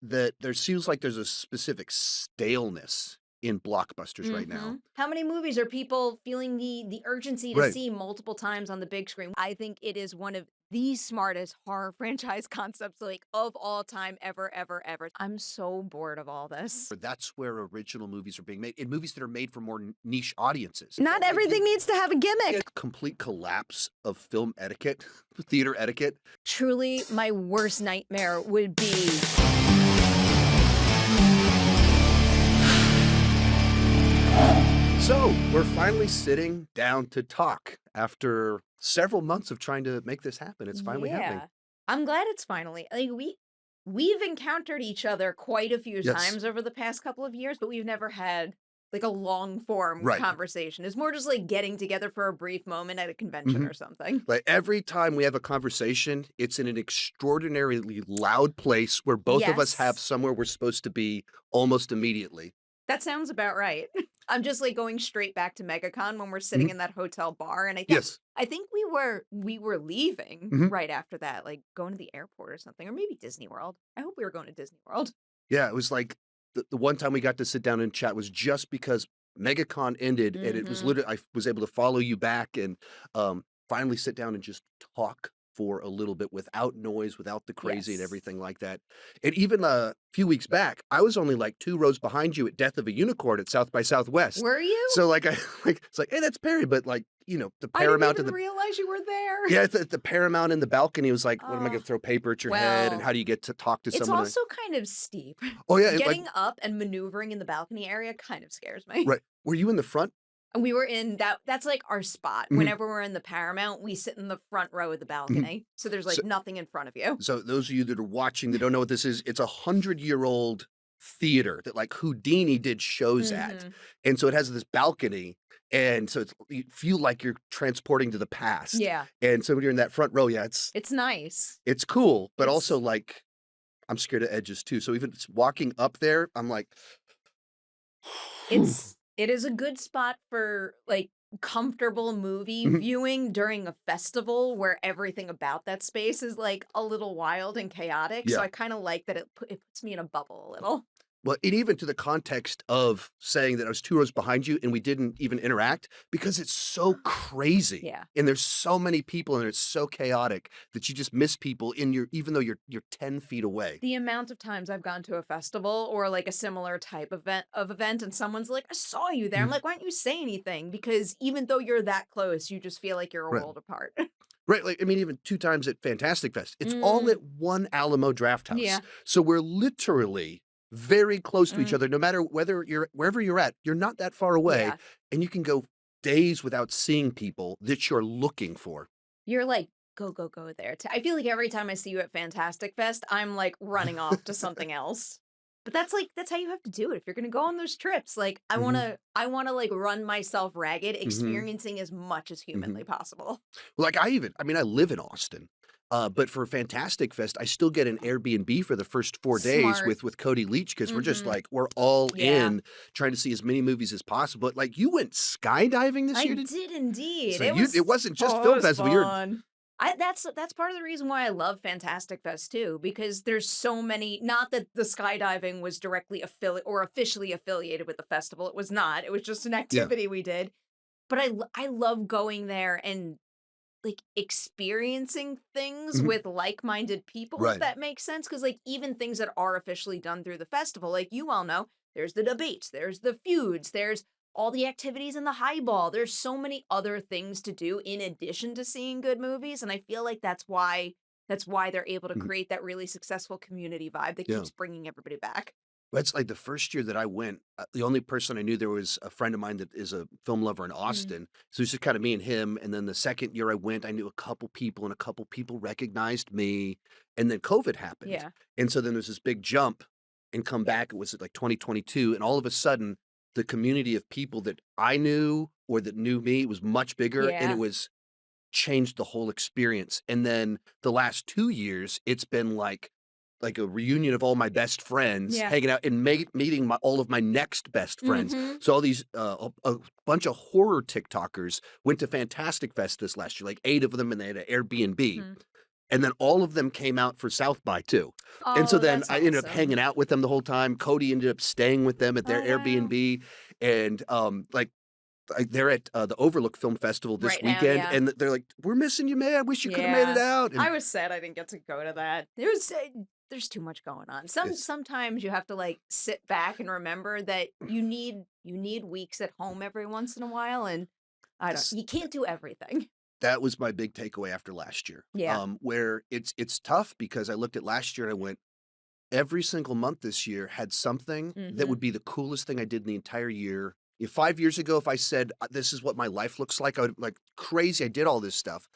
that there seems like there's a specific staleness in blockbusters right now. How many movies are people feeling the urgency to Right. see multiple times on the big screen? I think it is one of the smartest horror franchise concepts, like, of all time, ever, ever, ever. I'm so bored of all this. That's where original movies are being made, and movies that are made for more niche audiences. Not Like everything needs to have a gimmick. complete collapse of film etiquette, theater etiquette. Truly, my worst nightmare would be So we're finally sitting down to talk after several months of trying to make this happen. It's finally happening. I'm glad it's finally like we've encountered each other quite a few Yes. times over the past couple of years, but we've never had like a long form Right. conversation. It's more just like getting together for a brief moment at a convention Mhm. or something. Like every time we have a conversation, it's in an extraordinarily loud place where both of us have Yes. somewhere we're supposed to be almost immediately. That sounds about right. I'm just like going straight back to MegaCon when we're sitting Mhm. in that hotel bar, and Yes. I think we were leaving Mhm. right after that, like going to the airport or something, or maybe Disney World. I hope we were going to Disney World. Yeah, it was like the one time we got to sit down and chat was just because MegaCon ended and it was Mhm. literally I was able to follow you back and finally sit down and just talk for a little bit without noise, without the crazy and Yes. everything like that. And even a few weeks back, I was only like 2 rows behind you at Death of a Unicorn at South by Southwest. Were you? So like I like it's like, hey, that's Perry, but like, the I didn't Paramount even and the realize you were there. yeah, the Paramount in the balcony was like, what am I gonna Oh, throw paper at your head? And well, how do you get to talk to it's someone? also kind of steep. Oh yeah, like Getting up and maneuvering in the balcony area kind of scares me. right. Were you in the front? And we were in that's like our spot. Mhm, Whenever we're in the Paramount, we sit in the front row of the mhm. balcony. So there's So like nothing in front of you. so those of you that are watching that don't know what this is, it's a 100-year-old theater that like Houdini did shows at. Mhm. And so it has this balcony, and so you feel like you're transporting to the past. Yeah. And so when you're in that front row, yeah, it's It's nice. it's cool, but also It's like I'm scared of edges too. So even just walking up there, I'm like, it is a good spot for like comfortable movie Mhm. viewing during a festival where everything about that space is like a little wild and chaotic. So Yeah. I kind of like that it puts me in a bubble a little. Well, and even to the context of saying that I was 2 rows behind you and we didn't even interact because it's so crazy Yeah. and there's so many people and it's so chaotic that you just miss people in your even though you're 10 feet away. The amount of times I've gone to a festival or like a similar type event and someone's like, I saw you there. I'm Mhm. like, why don't you say anything? Because even though you're that close, you just feel like you're a Right. world apart. Right, like, I mean, even 2 times at Fantastic Fest. It's all Mm, at one Alamo Drafthouse. yeah. So we're literally very close to each Mm, other no matter whether you're wherever you're at, you're not that far away, yeah. and you can go days without seeing people that you're looking for. You're like, go, go, go there. I feel like every time I see you at Fantastic Fest, I'm like running off to something else. But that's how you have to do it. If you're gonna go on those trips, like Mhm, I wanna like run myself ragged, mhm, experiencing as much as mhm. humanly possible. Like, I mean, I live in Austin, but for Fantastic Fest, I still get an Airbnb for the first 4 days Smart. with Cody Leach because 'cause we're just, Mhm. like, we're all Yeah. in trying to see as many movies as possible. Like, you went skydiving this I year, did did indeed. so it wasn't just It film was festival, you're fun. That's part of the reason why I love Fantastic Fest too, because there's so many. Not that the skydiving was directly affiliate or officially affiliated with the festival. It was not. It was just an yeah. activity we did. But I love going there and like experiencing things Mhm. with like-minded people, if Right. that makes sense. Because like even things that are officially done through the festival, like you all know, there's the debates, there's the feuds, there's all the activities in the highball. There's so many other things to do in addition to seeing good movies, and I feel like that's why they're able to Mhm. create that really successful community vibe that Yeah. keeps bringing everybody back. That's like the first year that I went, the only person I knew there was a friend of mine that is a film lover in Mm. Austin. So it's just kinda me and him, and then the second year I went, I knew a couple people, and a couple people recognized me, and then COVID happened. Yeah. And so then there's this big jump and come back, it was like 2022, and all of a sudden, the community of people that I knew or that knew me was much bigger, and it Yeah. was changed the whole experience. And then the last 2 years, it's been like a reunion of all my best friends Yeah. hanging out and meeting all of my next best friends. Mhm. So all these a bunch of horror TikTokers went to Fantastic Fest this last year, like 8 of them, and they had an Airbnb. Mhm. And then all of them came out for South by too. And so Oh, then that's I ended up awesome. hanging out with them the whole time. Cody ended up staying with them at their Oh, wow. Airbnb. And they're at the Overlook Film Festival this Right now, weekend. yeah. And they're like, we're missing you, man. I wish you could have made it Yeah. out. And I was sad I didn't get to go to that. There's too much going on. it's, Sometimes you have to like sit back and remember that you need weeks at home every once in a while, and this, you can't do everything. that was my big takeaway after last year. Yeah. Where it's tough because I looked at last year and I went, every single month this year had something that Mhm. would be the coolest thing I did in the entire year. 5 years ago, if I said, this is what my life looks like, I would like crazy. I did all this stuff.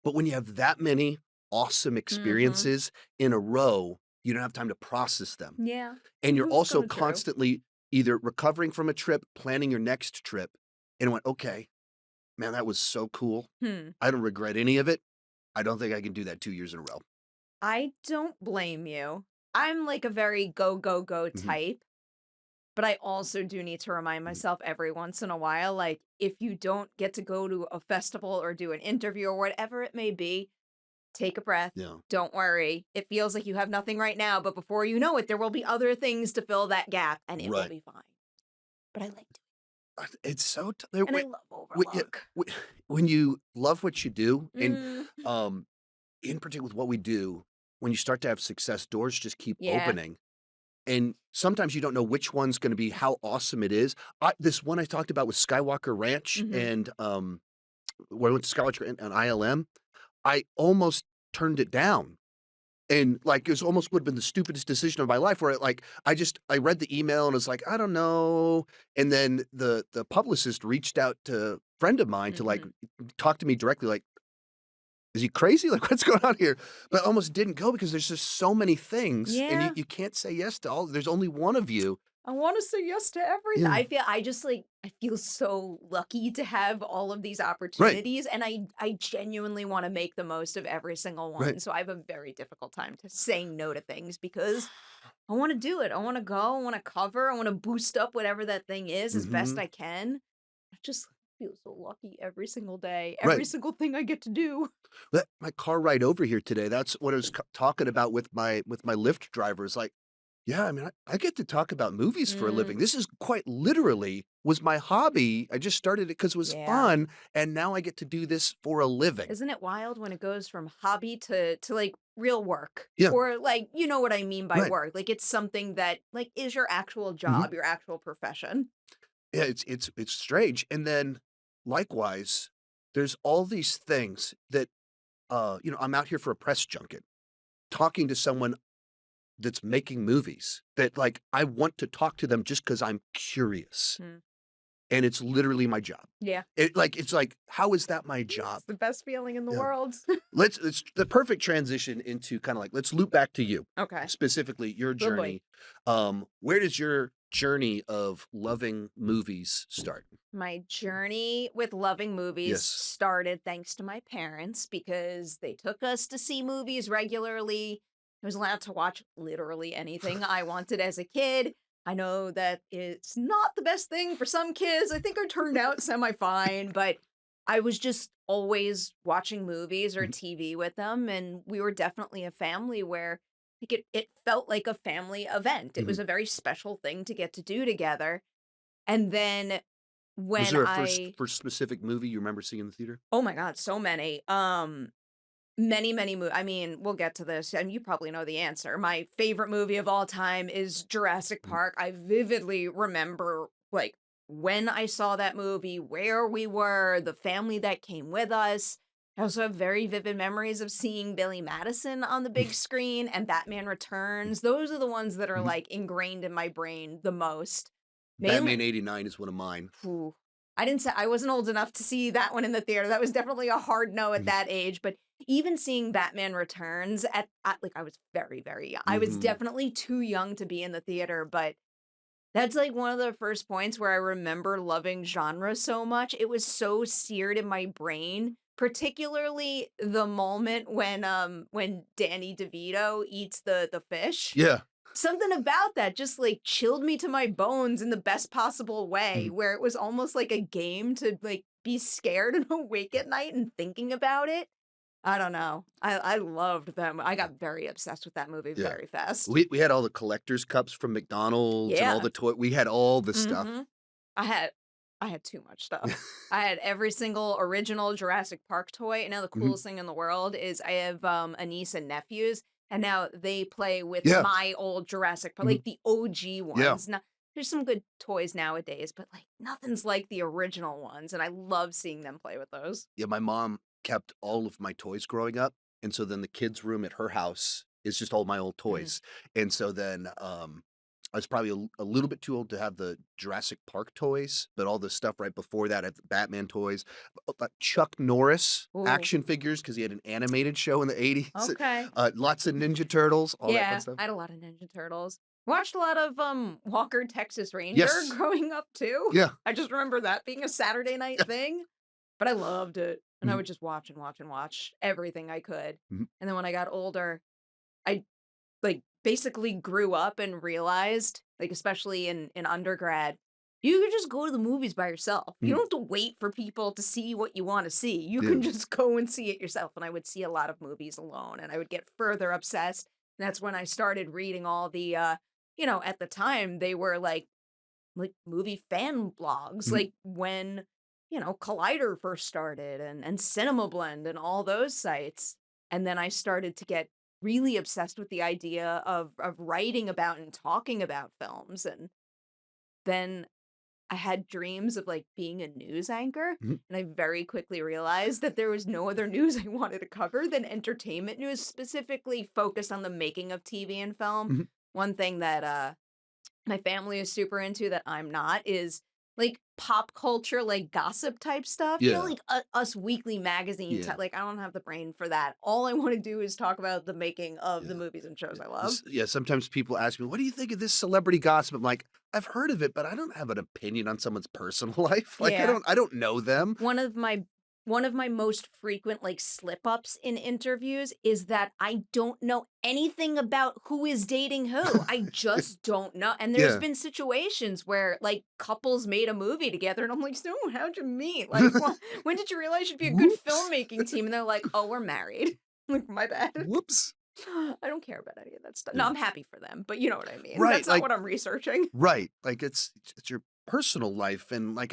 But when you have that many awesome Mhm. experiences in a row, you don't have time to process them. Yeah. And you're That's also so true. constantly either recovering from a trip, planning your next trip, and I went, okay, man, that was so cool. Hmm. I don't regret any of it. I don't think I can do that 2 years in a row. I don't blame you. I'm like a very go, go, go Mhm, type, but I also do need to remind mhm. myself every once in a while, like, if you don't get to go to a festival or do an interview or whatever it may be, take a breath. Yeah, Don't worry. It feels like you have nothing right now, but before you know it, there will be other things to fill that gap and it will right. be fine. But I like to, It's so and I love when you Overlook. when you love what you do, and, Mm, um, in particular with what we do, when you start to have success, doors just keep yeah. opening, and sometimes you don't know which one's gonna be how awesome it is. This one I talked about with Skywalker Ranch Hmm. and, when I went to Skywatcher and ILM, I almost turned it down, and, like, it was almost would have been the stupidest decision of my life where, I read the email and was like, "I don't know," and then the publicist reached out to a friend of mine to, like, Hmm. talk to me directly, like, "Is he crazy? Like, what's going on here?" But I almost didn't go because there's just so many things, and you Yeah. you can't say yes to all there's only one of you. I want to say yes to everything. Yeah. I feel so lucky to have all of these Right, opportunities, and I genuinely want to make the most of every single right. one. So I have a very difficult time to saying no to things because I want to do it. I want to go, I want to cover, I want to boost up whatever that thing is as best Mhm. I can. I just feel so lucky every single day, every Right. single thing I get to do. That my car ride over here today, that's what I was talking about with my Lyft driver, is like, yeah, I mean, I get to talk about movies for a Mm, living. This is quite literally was my hobby. I just started it because it was yeah. fun, and now I get to do this for a living. Isn't it wild when it goes from hobby to like real work? Yeah, Or like, you know what I mean by right. work. Like it's something that like is your actual Mhm. job, your actual profession. Yeah, it's strange, and then likewise, there's all these things that, I'm out here for a press junket, talking to someone that's making movies that, like, I want to talk to them just because 'cause I'm curious, Hmm. and it's literally my job. Yeah. It's like, how is that my job? It's the best feeling in the Yeah. world. It's the perfect transition into kinda like, let's loop back to you, Okay. specifically your Good boy. journey. Where does your journey of loving movies start? My journey with loving movies Yes. started thanks to my parents because they took us to see movies regularly. I was allowed to watch literally anything I wanted as a kid. I know that it's not the best thing for some kids. I think I turned out semi fine, but I was just always watching movies or Mhm, TV with them. And we were definitely a family where like it felt like a family event. It was mhm. a very special thing to get to do together. And then Was when there a first I first specific movie you remember seeing in the theater? oh my god, so many. Many I mean, we'll get to this, and you probably know the answer. My favorite movie of all time is Jurassic Mhm, Park. I vividly remember, like, when I saw that movie, where we were, the family that came with us. I also have very vivid memories of seeing Billy Madison on the big screen and Batman mhm, Returns. Those are the ones that are, mhm. like, ingrained in my brain the most. Mainly Batman '89 is one of mine. Ooh. I wasn't old enough to see that one in the theater. That was definitely a hard no at Mhm, that age, but even seeing Batman Returns like I was very, very young. I was mhm. definitely too young to be in the theater, but that's like one of the first points where I remember loving genre so much. It was so seared in my brain, particularly the moment when Danny DeVito eats the fish. Yeah. Something about that just, like, chilled me to my bones in the best possible way, Mhm. where it was almost like a game to, like, be scared and awake at night and thinking about it. I don't know. I loved them. I got very obsessed with that movie Yeah. very fast. We had all the collector's cups from McDonald's and all Yeah. the we had all the stuff. Mhm. I had I had too much stuff. I had every single original Jurassic Park toy, and now the Mhm. coolest thing in the world is I have, a niece and nephews, and now they play with Yeah. my old Jurassic Park, Mhm. like the OG Yeah. ones. Now there's some good toys nowadays, but, like, nothing's like the original ones, and I love seeing them play with those. Yeah, my mom kept all of my toys growing up, and so then the kids' room at her house is just all my old Mm. toys, and so then, I was probably a little bit too old to have the Jurassic Park toys, but all the stuff right before that, I had the Batman toys, Chuck Norris Ooh, action figures because he had an animated show in the '80s, okay. lots of Ninja Turtles, all that fun Yeah, stuff. I had a lot of Ninja Turtles. Watched a lot of, Walker, Texas Ranger Yes. growing up too. Yeah. I just remember that being a Saturday night Yeah. thing, but I loved it, and I Mhm. would just watch and watch and watch everything I could, Mhm. and then when I got older, I, like, basically grew up and realized, like, especially in undergrad, you could just go to the movies by yourself. You Mhm. don't have to wait for people to see what you wanna see. You Yeah. can just go and see it yourself, and I would see a lot of movies alone, and I would get further obsessed. And that's when I started reading all the, at the time, they were, like, movie fan blogs, Mhm. like, when, Collider first started and Cinema Blend and all those sites, and then I started to get really obsessed with the idea of writing about and talking about films, and then I had dreams of, like, being a news anchor, Mhm. and I very quickly realized that there was no other news I wanted to cover than entertainment news, specifically focused on the making of TV and film. Mhm. One thing that, my family is super into that I'm not is, like, pop culture, like, gossip type stuff, Yeah. like, Us Weekly magazine Yeah. type, like, I don't have the brain for that. All I wanna do is talk about the making of the Yeah. movies and shows I love. Yeah, sometimes people ask me, "What do you think of this celebrity gossip?" I'm like, "I've heard of it, but I don't have an opinion on someone's personal life. Like, Yeah. I don't know them." One of my one of my most frequent, like, slip-ups in interviews is that I don't know anything about who is dating who. I just don't know, and there's Yeah. been situations where, like, couples made a movie together, and I'm like, "So, how'd you meet? Like, when did you realize you'd be a good Whoops. filmmaking team?" And they're like, "Oh, we're married." Like, "My bad." Whoops. I don't care about any of that stuff. No, Yeah. I'm happy for them, but you know what I mean. Right, That's not like what I'm researching. right, like, it's your personal life, and, like,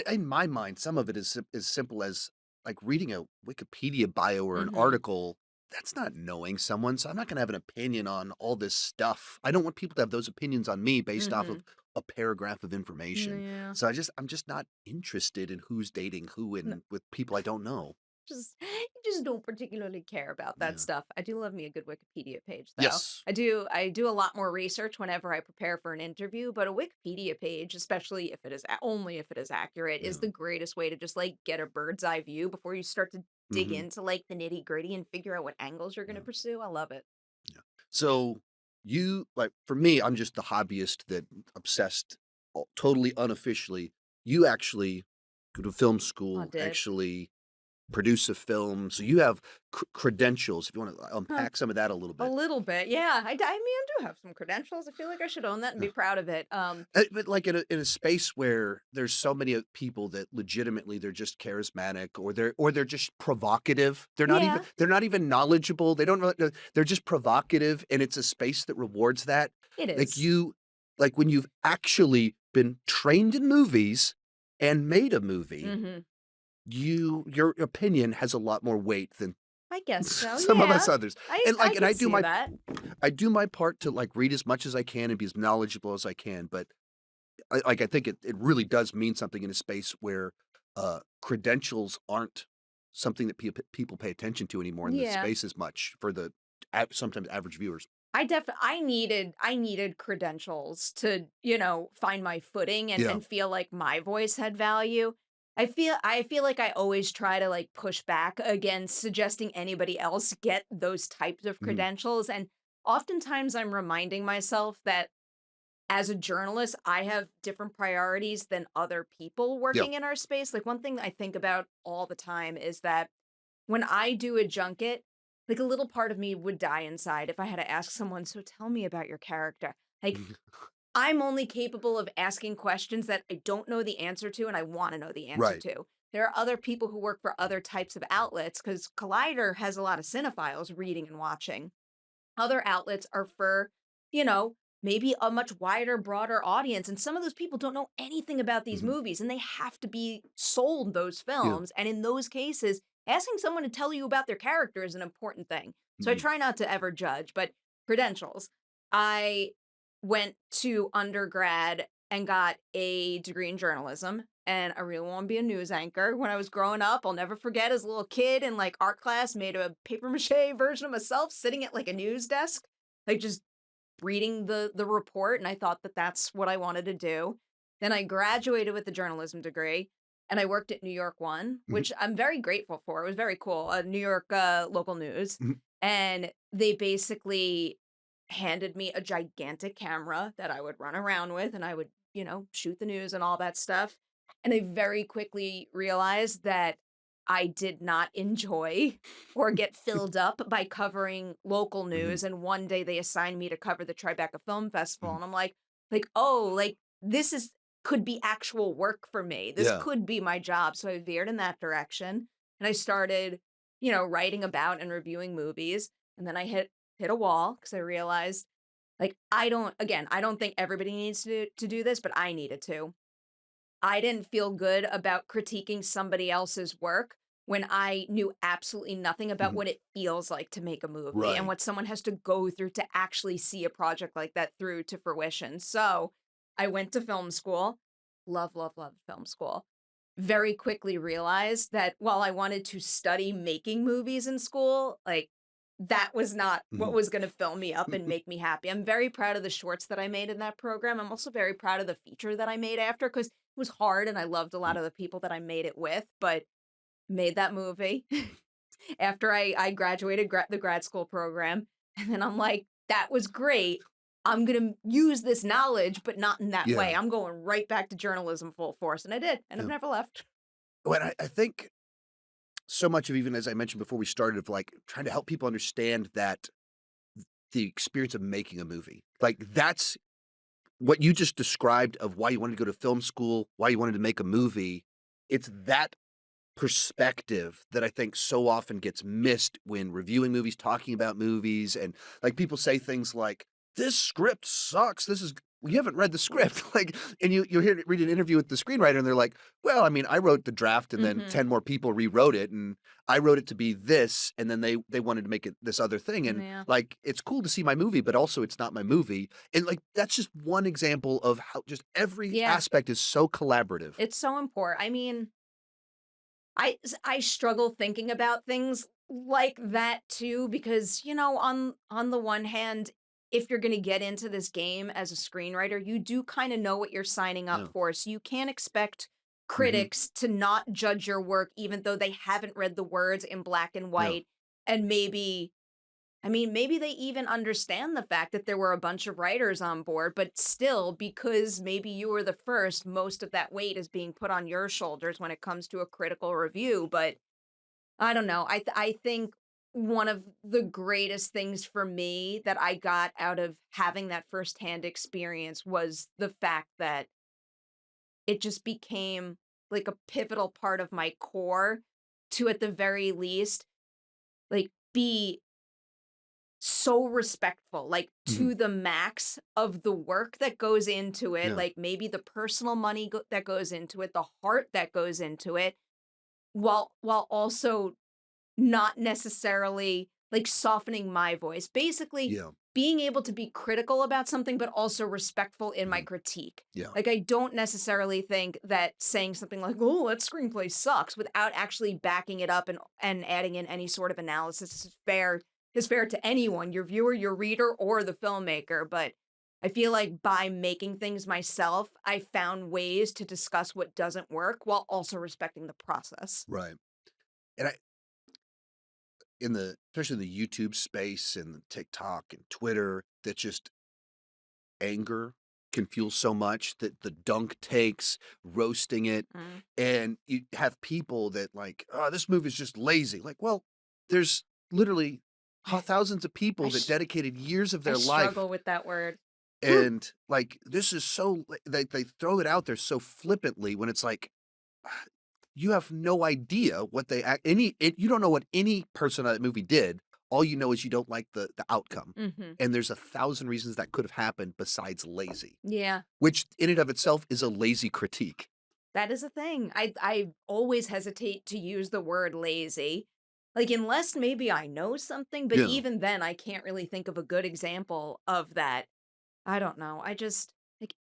in my mind, some of it is as simple as, like, reading a Wikipedia bio or an Mhm. article. That's not knowing someone, so I'm not gonna have an opinion on all this stuff. I don't want people to have those opinions on me based off of Mhm. a paragraph of information. Yeah. So I'm just not interested in who's dating who and with people I don't know. You just don't particularly care about that Yeah. stuff. I do love me a good Wikipedia page though. Yes. I do a lot more research whenever I prepare for an interview, but a Wikipedia page, especially if it is only if it is accurate, is Yeah. the greatest way to just like get a bird's eye view before you start to dig Mhm. into like the nitty-gritty and figure out what angles you're going to Yeah. pursue. I love it. Yeah. So you like for me, I'm just the hobbyist that obsessed totally unofficially. You actually go to film I school, did. actually produce a film. So you have credentials. If you want to Huh. unpack some of that a little A bit. little bit. Yeah. I mean, I do have some credentials. I feel like I should own that and Yeah. be proud of it. But like in a space where there's so many people that legitimately they're just charismatic or they're just provocative. Yeah, They're not even knowledgeable. They don't really, they're just provocative and it's a space that rewards that. it Like is. you like when you've actually been trained in movies and made a movie, Mhm. your opinion has a lot more weight than I guess so. some of us Yeah. others. And I like and can see that. I do my part to like read as much as I can and be as knowledgeable as I can, but I think it really does mean something in a space where, credentials aren't something that people pay attention to anymore in this Yeah. space as much for the sometimes average viewers. I needed credentials to, find my footing and Yeah. and feel like my voice had value. I feel like I always try to like push back against suggesting anybody else get those types of Mhm. credentials, and oftentimes I'm reminding myself that as a journalist, I have different priorities than other people Yeah. working in our space. Like one thing that I think about all the time is that when I do a junket, like a little part of me would die inside if I had to ask someone, "So tell me about your character." Like I'm only capable of asking questions that I don't know the answer to and I want to know the answer Right. to. there are other people who work for other types of outlets because Collider has a lot of cinephiles reading and watching. Other outlets are for, you know, maybe a much wider, broader audience. And some of those people don't know anything about these Mhm. movies and they have to be sold those Yeah. films. And in those cases, asking someone to tell you about their character is an important thing. So I Mhm. try not to ever judge, but credentials. I went to undergrad and got a degree in journalism. And I really want to be a news anchor. When I was growing up, I'll never forget as a little kid in like art class, made a paper mache version of myself sitting at like a news desk, like just reading the report. And I thought that that's what I wanted to do. Then I graduated with a journalism degree and I worked at New York One, Mhm. which I'm very grateful for. It was very cool. New York local news. Mhm. And they basically handed me a gigantic camera that I would run around with and I would, shoot the news and all that stuff. And I very quickly realized that I did not enjoy or get filled up by covering local Mhm. news. And one day they assigned me to cover the Tribeca Film Festival. Mhm. And I'm like, oh, like this is could be actual work for me. This Yeah. could be my job. So I veered in that direction and I started, writing about and reviewing movies. And then I hit a wall because I realized like I don't think everybody needs to do this, but I needed to. I didn't feel good about critiquing somebody else's work when I knew absolutely nothing about Mhm. what it feels like to make a movie and Right. what someone has to go through to actually see a project like that through to fruition. So I went to film school, love, love, love film school. Very quickly realized that while I wanted to study making movies in school, like that was not what Mhm. was going to fill me up and make me happy. I'm very proud of the shorts that I made in that program. I'm also very proud of the feature that I made after because was hard and I loved a lot Mhm. of the people that I made it with, but made that movie after I graduated the grad school program. And then I'm like, that was great. I'm going to use this knowledge, but not in that way. Yeah. I'm going right back to journalism full force. And I did. And I've Yeah. never left. Well, I think so much of, even as I mentioned before we started, of like trying to help people understand that the experience of making a movie, like that's what you just described of why you wanted to go to film school, why you wanted to make a movie. It's that perspective that I think so often gets missed when reviewing movies, talking about movies, and like people say things like, "This script sucks. This is you haven't read the script." Like, and you hear read an interview with the screenwriter, and they're like, "Well, I mean, I wrote the draft, and then Hmm. 10 more people rewrote it, and I wrote it to be this, and then they wanted to make it this other thing." And Yeah. like, it's cool to see my movie, but also it's not my movie. And like, that's just one example of how just every Yeah. aspect is so collaborative. It's so important. I mean, I struggle thinking about things like that too because, on the one hand, if you're going to get into this game as a screenwriter, you do kind of know what you're signing up Yeah. for. So you can't expect Mhm. critics to not judge your work even though they haven't read the words in black and Yeah. white and maybe they even understand the fact that there were a bunch of writers on board, but still, because maybe you were the first, most of that weight is being put on your shoulders when it comes to a critical review. But I don't know. I think one of the greatest things for me that I got out of having that firsthand experience was the fact that it just became like a pivotal part of my core to, at the very least, like be so respectful, like, Mhm. to the max of the work that goes into it, Yeah. like, maybe the personal money that goes into it, the heart that goes into it, while also not necessarily, like, softening my voice. Basically, Yeah. being able to be critical about something, but also respectful in my Mhm. critique. Yeah. Like, I don't necessarily think that saying something like, "Oh, that screenplay sucks," without actually backing it up and adding in any sort of analysis is fair to anyone, your viewer, your reader, or the filmmaker. But I feel like by making things myself, I found ways to discuss what doesn't work while also respecting the process. Right. And I in the especially in the YouTube space and the TikTok and Twitter, that just anger can fuel so much that the dunk takes, roasting it, Mm. and you have people that like, "Oh, this movie's just lazy." Like, well, there's literally thousands of I people that sh dedicated years of I their life, struggle with that word. Whew. and like, this is so they throw it out there so flippantly when it's like you have no idea what they you don't know what any person on that movie did. All you know is you don't like the outcome. Mhm. And there's 1,000 reasons that could have happened besides lazy, Yeah. which in and of itself is a lazy critique. That is a thing. I always hesitate to use the word lazy. Like, unless maybe I know something, but Yeah. even then, I can't really think of a good example of that. I don't know. I just like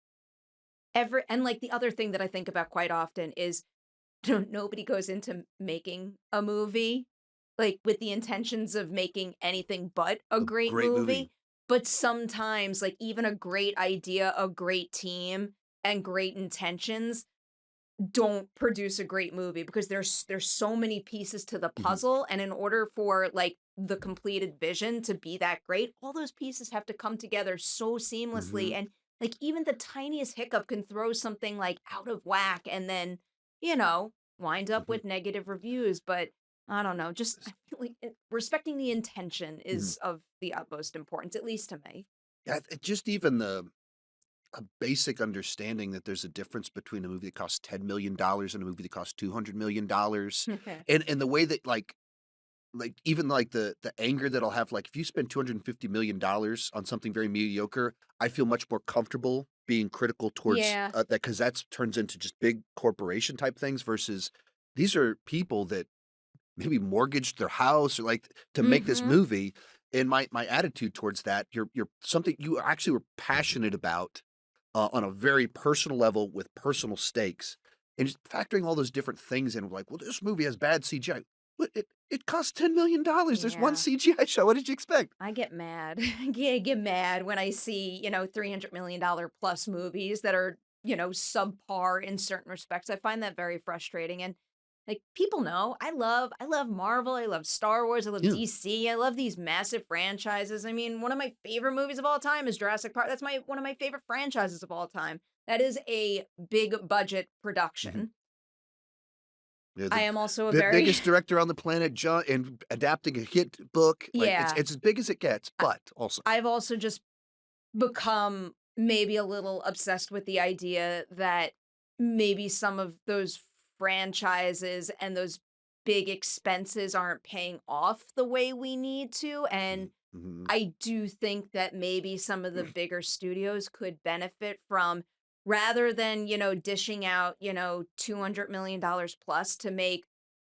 like the other thing that I think about quite often is nobody goes into making a movie like with the intentions of making anything but a A great great movie. movie. But sometimes, like, even a great idea, a great team, and great intentions don't produce a great movie because there's so many pieces to the Mhm, puzzle, and in order for, like, the completed vision to be that great, all those pieces have to come together so seamlessly, mhm, and, like, even the tiniest hiccup can throw something, like, out of whack and then, you know, wind up mhm, with negative reviews, but I don't know, just I feel like respecting the intention mhm. is of the utmost importance, at least to me. Yeah, just even a basic understanding that there's a difference between a movie that costs $10 million and a movie that costs $200 million, and the way that even like the anger that I'll have, like if you spend $250 million on something very mediocre, I feel much more comfortable being critical towards Yeah. that because that turns into just big corporation type things versus these are people that maybe mortgaged their house or like to make this Mhm. movie. And my attitude towards that, you're something you actually were passionate about on a very personal level with personal stakes, and just factoring all those different things in, like, well, this movie has bad CGI. What it cost $10 million. There's one Yeah. CGI show. What did you expect? I get mad. Get mad when I see, $300 million plus movies that are, subpar in certain respects. I find that very frustrating. And like people know, I love Marvel, I love Star Wars, I love Yeah. DC, I love these massive franchises. I mean, one of my favorite movies of all time is Jurassic Park. That's my one of my favorite franchises of all time. That is a big budget Mhm. production. Yeah, I am also a the very biggest director on the planet, John, and adapting a hit book, like, it's yeah. it's as big as it gets, I- but also I've also just become maybe a little obsessed with the idea that maybe some of those franchises and those big expenses aren't paying off the way we need to. And Mhm, mhm, I do think that maybe some of the bigger studios could benefit from rather than, dishing out, $200 million plus to make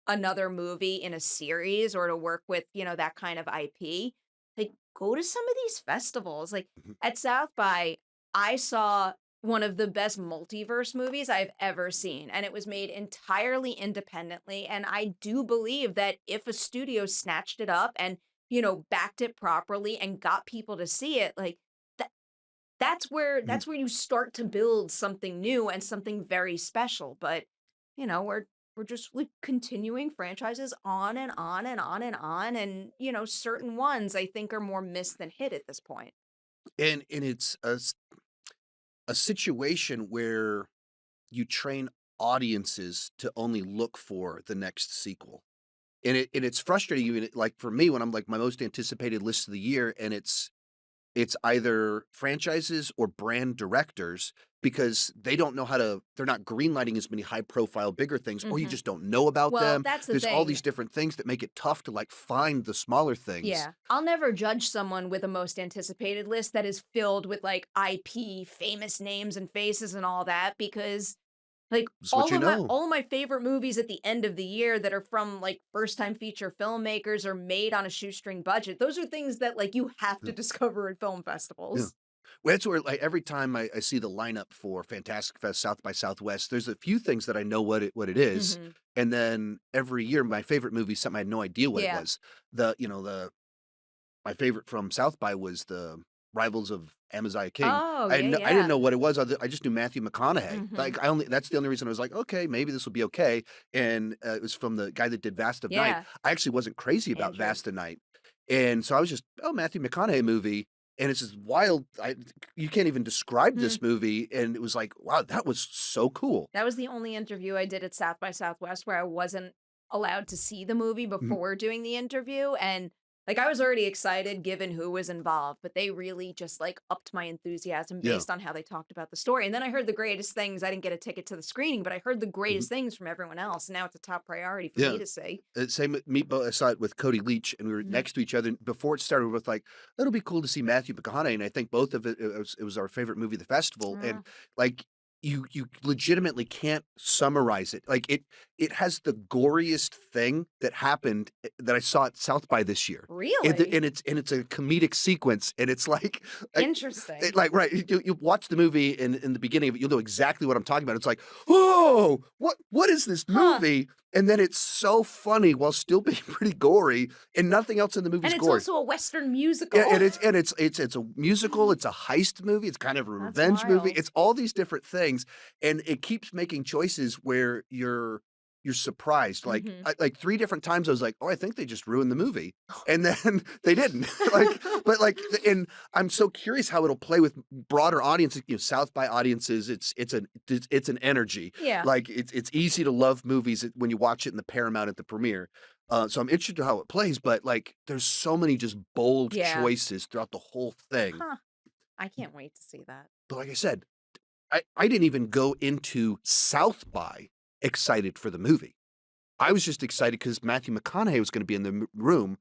another movie in a series or to work with, that kind of IP, like go to some of these festivals. Like mhm. at South by, I saw one of the best multiverse movies I've ever seen, and it was made entirely independently. And I do believe that if a studio snatched it up and, backed it properly and got people to see it, like that Mhm. that's where you start to build something new and something very special. But, we're just like continuing franchises on and on and on and on. And, certain ones I think are more missed than hit at this point. And it's a situation where you train audiences to only look for the next sequel. And it's frustrating even, like, for me when I'm, like, my most anticipated list of the year, and it's either franchises or brand directors because they don't know how to they're not greenlighting as many high profile bigger things, or you Mhm. just don't know about Well, them. that's the There's all thing. these different things that make it tough to, like, find the smaller things. Yeah. I'll never judge someone with a most anticipated list that is filled with like IP, famous names and faces and all that because like It's what you know. all of my favorite movies at the end of the year that are from like first time feature filmmakers or made on a shoestring budget. Those are things that like you have to Yeah, discover at film yeah. festivals. Well, that's where, like, every time I see the lineup for Fantastic Fest, South by Southwest, there's a few things that I know what it is, Mhm. and then every year, my favorite movie is something I had no idea what it Yeah. was. The my favorite from South by was the Rivals of Amaziah King. Oh, I yeah, kn I didn't yeah. know what it was, I just knew Matthew McConaughey. Mhm. Like, I only that's the only reason I was like, "Okay, maybe this will be okay," and, it was from the guy that did Vast of Night. Yeah. I actually wasn't crazy about Andrew. Vast of Night, and so I was just, "Oh, Matthew McConaughey movie," and it's this wild you can't even describe Hmm. this movie, and it was like, "Wow, that was so cool." That was the only interview I did at South by Southwest where I wasn't allowed to see the movie Mhm, before doing the interview, and, Like, I was already excited given who was involved, but they really just, like, upped my enthusiasm Yeah. based on how they talked about the story, and then I heard the greatest things. I didn't get a ticket to the screening, but I heard the Mhm. greatest things from everyone else, and now it's a top priority for Yeah. me to see. Same with me, I saw it with Cody Leach, and we were Mhm. next to each other. And before it started, we were both like, "It'll be cool to see Matthew McConaughey," and I think both of it was our favorite movie of the festival, and, Ah, like, you legitimately can't summarize it. Like, it has the goriest thing that happened, that I saw at South by this year, really? and it's a comedic sequence, and it's like Interesting. like, right, you watch the movie, and in the beginning of it, you'll know exactly what I'm talking about. It's like, "Oh, what is this Huh. movie?" And then it's so funny while still being pretty gory, and nothing else in the movie's And it's gory. also a Western Yeah, musical. and it's a musical, it's a heist movie, it's kind of a That's revenge movie, wild. it's all these different things, and it keeps making choices where you're surprised, Mhm. like 3 different times I was like, "Oh, I think they just ruined the movie," and then they didn't, like, but, like, and I'm so curious how it'll play with broader audiences, South by audiences, it's an energy, Yeah. like, it's easy to love movies when you watch it in the Paramount at the premiere. So I'm interested to how it plays, but, like, there's so many just bold Yeah. choices throughout the whole thing. Huh. I can't wait to see that. But like I said, I didn't even go into South by excited for the movie. I was just excited because Matthew McConaughey was gonna be in the room,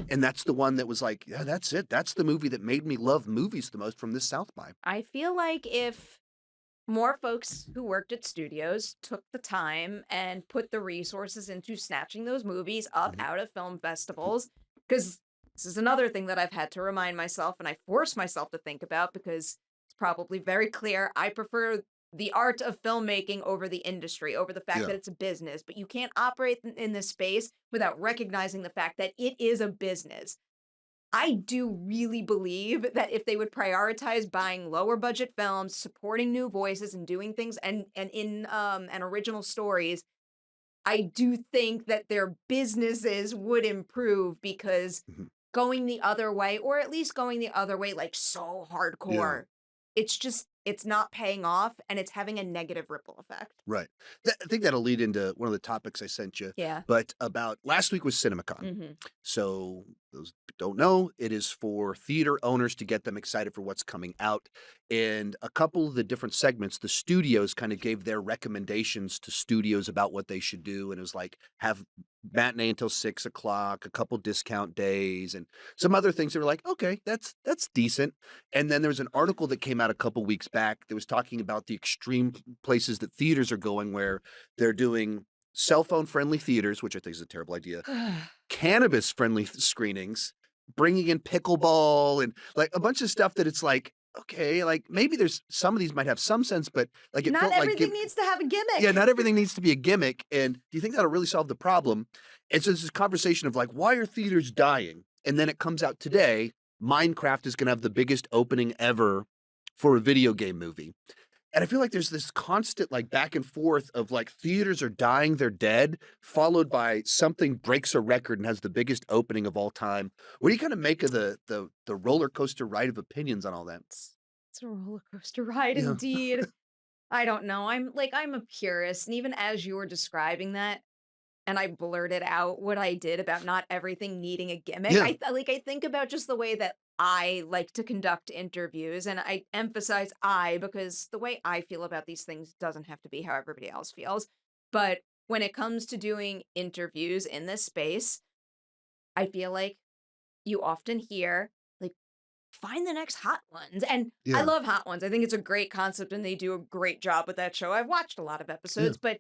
and that's the one that was like, "Yeah, that's it. That's the movie that made me love movies the most from this South by." I feel like if more folks who worked at studios took the time and put the resources into snatching those movies up Mhm, out of film festivals, because this is another thing that I've had to remind myself and I force myself to think about because it's probably very clear. I prefer the art of filmmaking over the industry, over the fact yeah, that it's a business, but you can't operate in this space without recognizing the fact that it is a business. I do really believe that if they would prioritize buying lower budget films, supporting new voices and doing things and in and original stories, I do think that their businesses would improve because mhm, going the other way, or at least going the other way like so yeah. hardcore, it's not paying off and it's having a negative ripple effect. Right. I think that'll lead into one of the topics I sent you, Yeah. but about last week was CinemaCon. Mhm. So those who don't know, it is for theater owners to get them excited for what's coming out. And a couple of the different segments, the studios kind of gave their recommendations to studios about what they should do. And it was like have matinee until 6 o'clock, a couple discount days, and some other things that were like, okay, that's decent. And then there was an article that came out a couple weeks back that was talking about the extreme places that theaters are going where they're doing cell phone friendly theaters, which I think is a terrible idea, cannabis friendly screenings, bringing in pickleball and like a bunch of stuff that it's like, okay, like maybe there's some of these might have some sense, but like it Not felt like everything needs to have a yeah, gimmick. not everything needs to be a gimmick. And do you think that'll really solve the problem? And so there's this conversation of like, why are theaters dying? And then it comes out today, Minecraft is going to have the biggest opening ever for a video game movie. And I feel like there's this constant like back and forth of like theaters are dying, they're dead, followed by something breaks a record and has the biggest opening of all time. What do you kind of make of the roller coaster ride of opinions on all that? It's a roller coaster ride Yeah. indeed. I don't know. I'm a purist, and even as you were describing that, and I blurted out what I did about not everything needing a gimmick. Yeah. I think about just the way that I like to conduct interviews, and I emphasize I because the way I feel about these things doesn't have to be how everybody else feels. But when it comes to doing interviews in this space, I feel like you often hear like find the next hot ones. And I Yeah. love hot ones. I think it's a great concept and they do a great job with that show. I've watched a lot of Yeah. episodes, but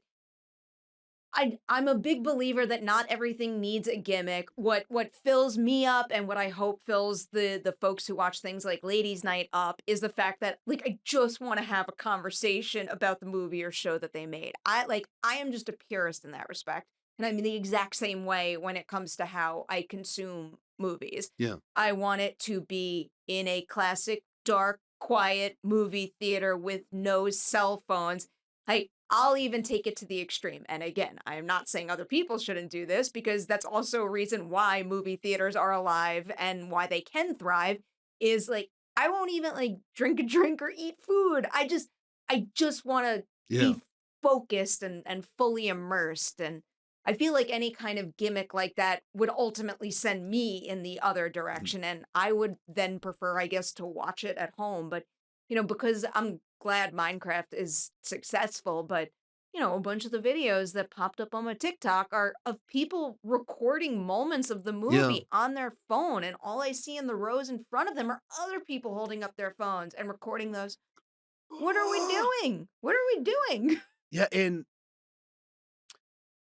I'm a big believer that not everything needs a gimmick. What fills me up and what I hope fills the folks who watch things like Ladies Night up is the fact that like I just want to have a conversation about the movie or show that they made. I am just a purist in that respect. And I'm the exact same way when it comes to how I consume movies. Yeah. I want it to be in a classic dark quiet movie theater with no cell phones. I'll even take it to the extreme. And again, I am not saying other people shouldn't do this because that's also a reason why movie theaters are alive and why they can thrive is like I won't even like drink a drink or eat food. I just want to Yeah. be focused and fully immersed and I feel like any kind of gimmick like that would ultimately send me in the other Mhm. direction, and I would then prefer, I guess, to watch it at home. But, because I'm glad Minecraft is successful, but, a bunch of the videos that popped up on my TikTok are of people recording moments of the Yeah. movie on their phone, and all I see in the rows in front of them are other people holding up their phones and recording those. What are we doing? What are we doing? Yeah, and,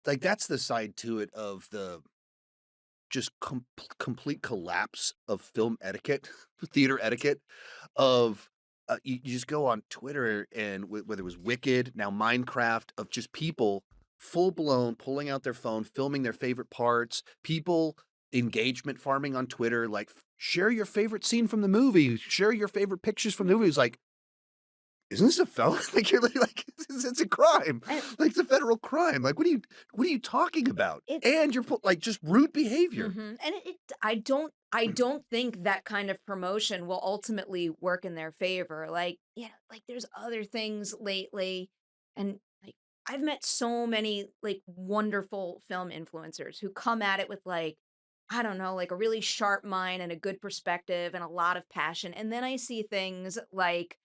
like, that's the side to it of the just complete collapse of film etiquette, theater etiquette, of, you just go on Twitter and whether it was Wicked, now Minecraft, of just people full blown pulling out their phone, filming their favorite parts, people engagement farming on Twitter, like, "Share your favorite scene from the movie, share your favorite pictures from the movie." It's like, isn't this a felony? Like, you're like, it's a crime. And Like, it's a federal crime. Like, what are you talking about? it's And you're like, just rude behavior. And I don't think that kind of promotion will ultimately work in their favor. Like, like there's other things lately, and like I've met so many like wonderful film influencers who come at it with like, I don't know, like a really sharp mind and a good perspective and a lot of passion. And then I see things like,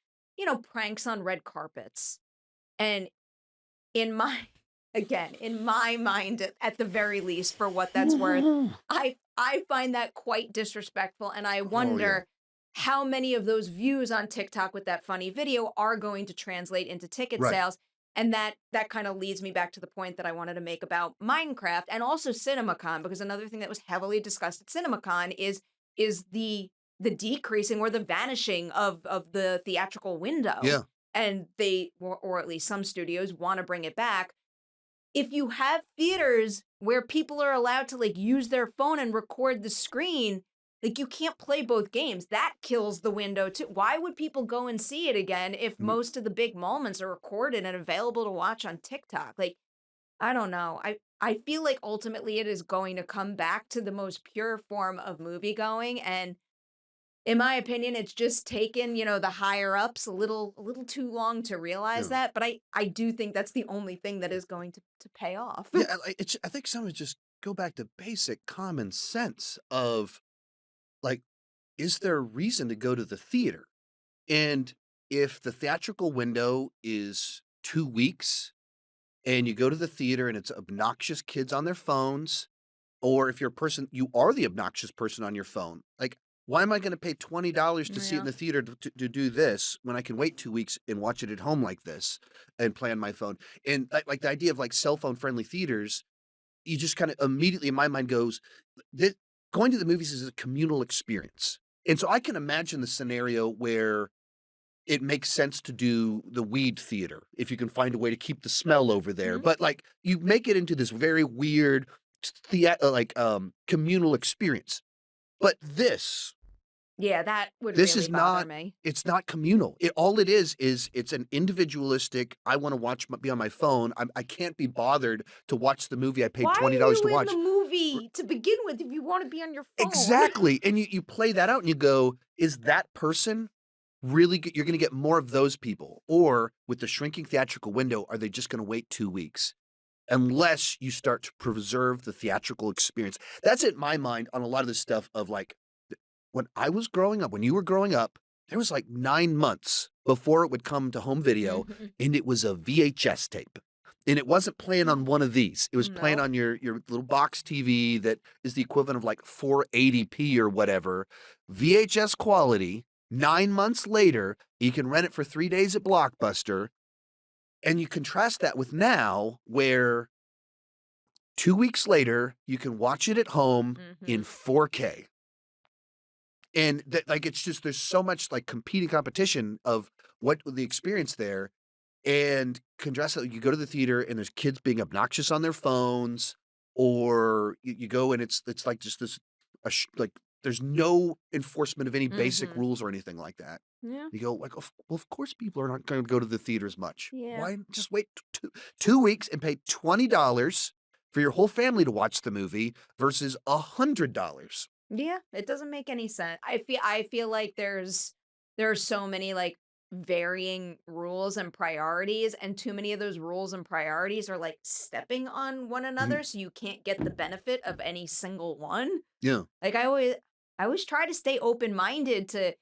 pranks on red carpets. And in my again, in my mind, at the very least, for what that's worth, I find that quite disrespectful, and I Oh, yeah. wonder how many of those views on TikTok with that funny video are going to translate into ticket Right. sales, and that kinda leads me back to the point that I wanted to make about Minecraft and also CinemaCon, because another thing that was heavily discussed at CinemaCon is the decreasing or the vanishing of the theatrical window, Yeah. and they or at least some studios wanna bring it back. If you have theaters where people are allowed to, like, use their phone and record the screen, like, you can't play both games. That kills the window too. Why would people go and see it again if Mhm. most of the big moments are recorded and available to watch on TikTok? Like, I don't know. I feel like ultimately it is going to come back to the most pure form of movie going, and in my opinion, it's just taken, the higher ups a little too long to realize Yeah. that, but I do think that's the only thing that is going to pay off. Yeah, I think some would just go back to basic common sense of, like, is there a reason to go to the theater? And if the theatrical window is 2 weeks and you go to the theater and it's obnoxious kids on their phones, or if you're a person you are the obnoxious person on your phone, like, why am I gonna pay $20 to see it in Yeah. the theater to do this when I can wait 2 weeks and watch it at home like this and play on my phone? And, like, the idea of, like, cell phone friendly theaters, you just kinda immediately in my mind goes, "Thi going to the movies is a communal experience." And so I can imagine the scenario where it makes sense to do the weed theater if you can find a way to keep the smell over there, Mhm. but, like, you make it into this very weird communal experience. But Yeah, that would this really is bother not me. it's not communal. All it is it's an individualistic, I wanna be on my phone. I can't be bothered to watch the movie I paid Why are $20 to you in the watch. movie to begin with if you wanna be on your phone? Exactly, and you play that out and you go, "Is that person really g you're gonna get more of those people, or with the shrinking theatrical window, are they just gonna wait 2 weeks?" Unless you start to preserve the theatrical experience. That's in my mind on a lot of this stuff of, like, when I was growing up, when you were growing up, there was, like, 9 months before it would come to home video, Mhm. and it was a VHS tape. And it wasn't playing on one of these. It was playing Nope. on your little box TV that is the equivalent of, like, 480p or whatever. VHS quality, 9 months later, you can rent it for 3 days at Blockbuster, and you contrast that with now, where 2 weeks later, you can watch it at home in Mhm. 4K. And that, like, it's just there's so much, like, competing competition of what the experience there, and contrast that you go to the theater and there's kids being obnoxious on their phones, or you go and it's like just this like, there's no enforcement of any basic Mhm. rules or anything like that. Yeah. You go like, well, of course people are not gonna go to the theater as much. Yeah. Why just wait 2 weeks and pay $20 for your whole family to watch the movie versus $100? Yeah, it doesn't make any sense. I feel like there are so many like varying rules and priorities, and too many of those rules and priorities are like stepping on one Mhm. another, so you can't get the benefit of any single one. Yeah. Like I always try to stay open-minded to,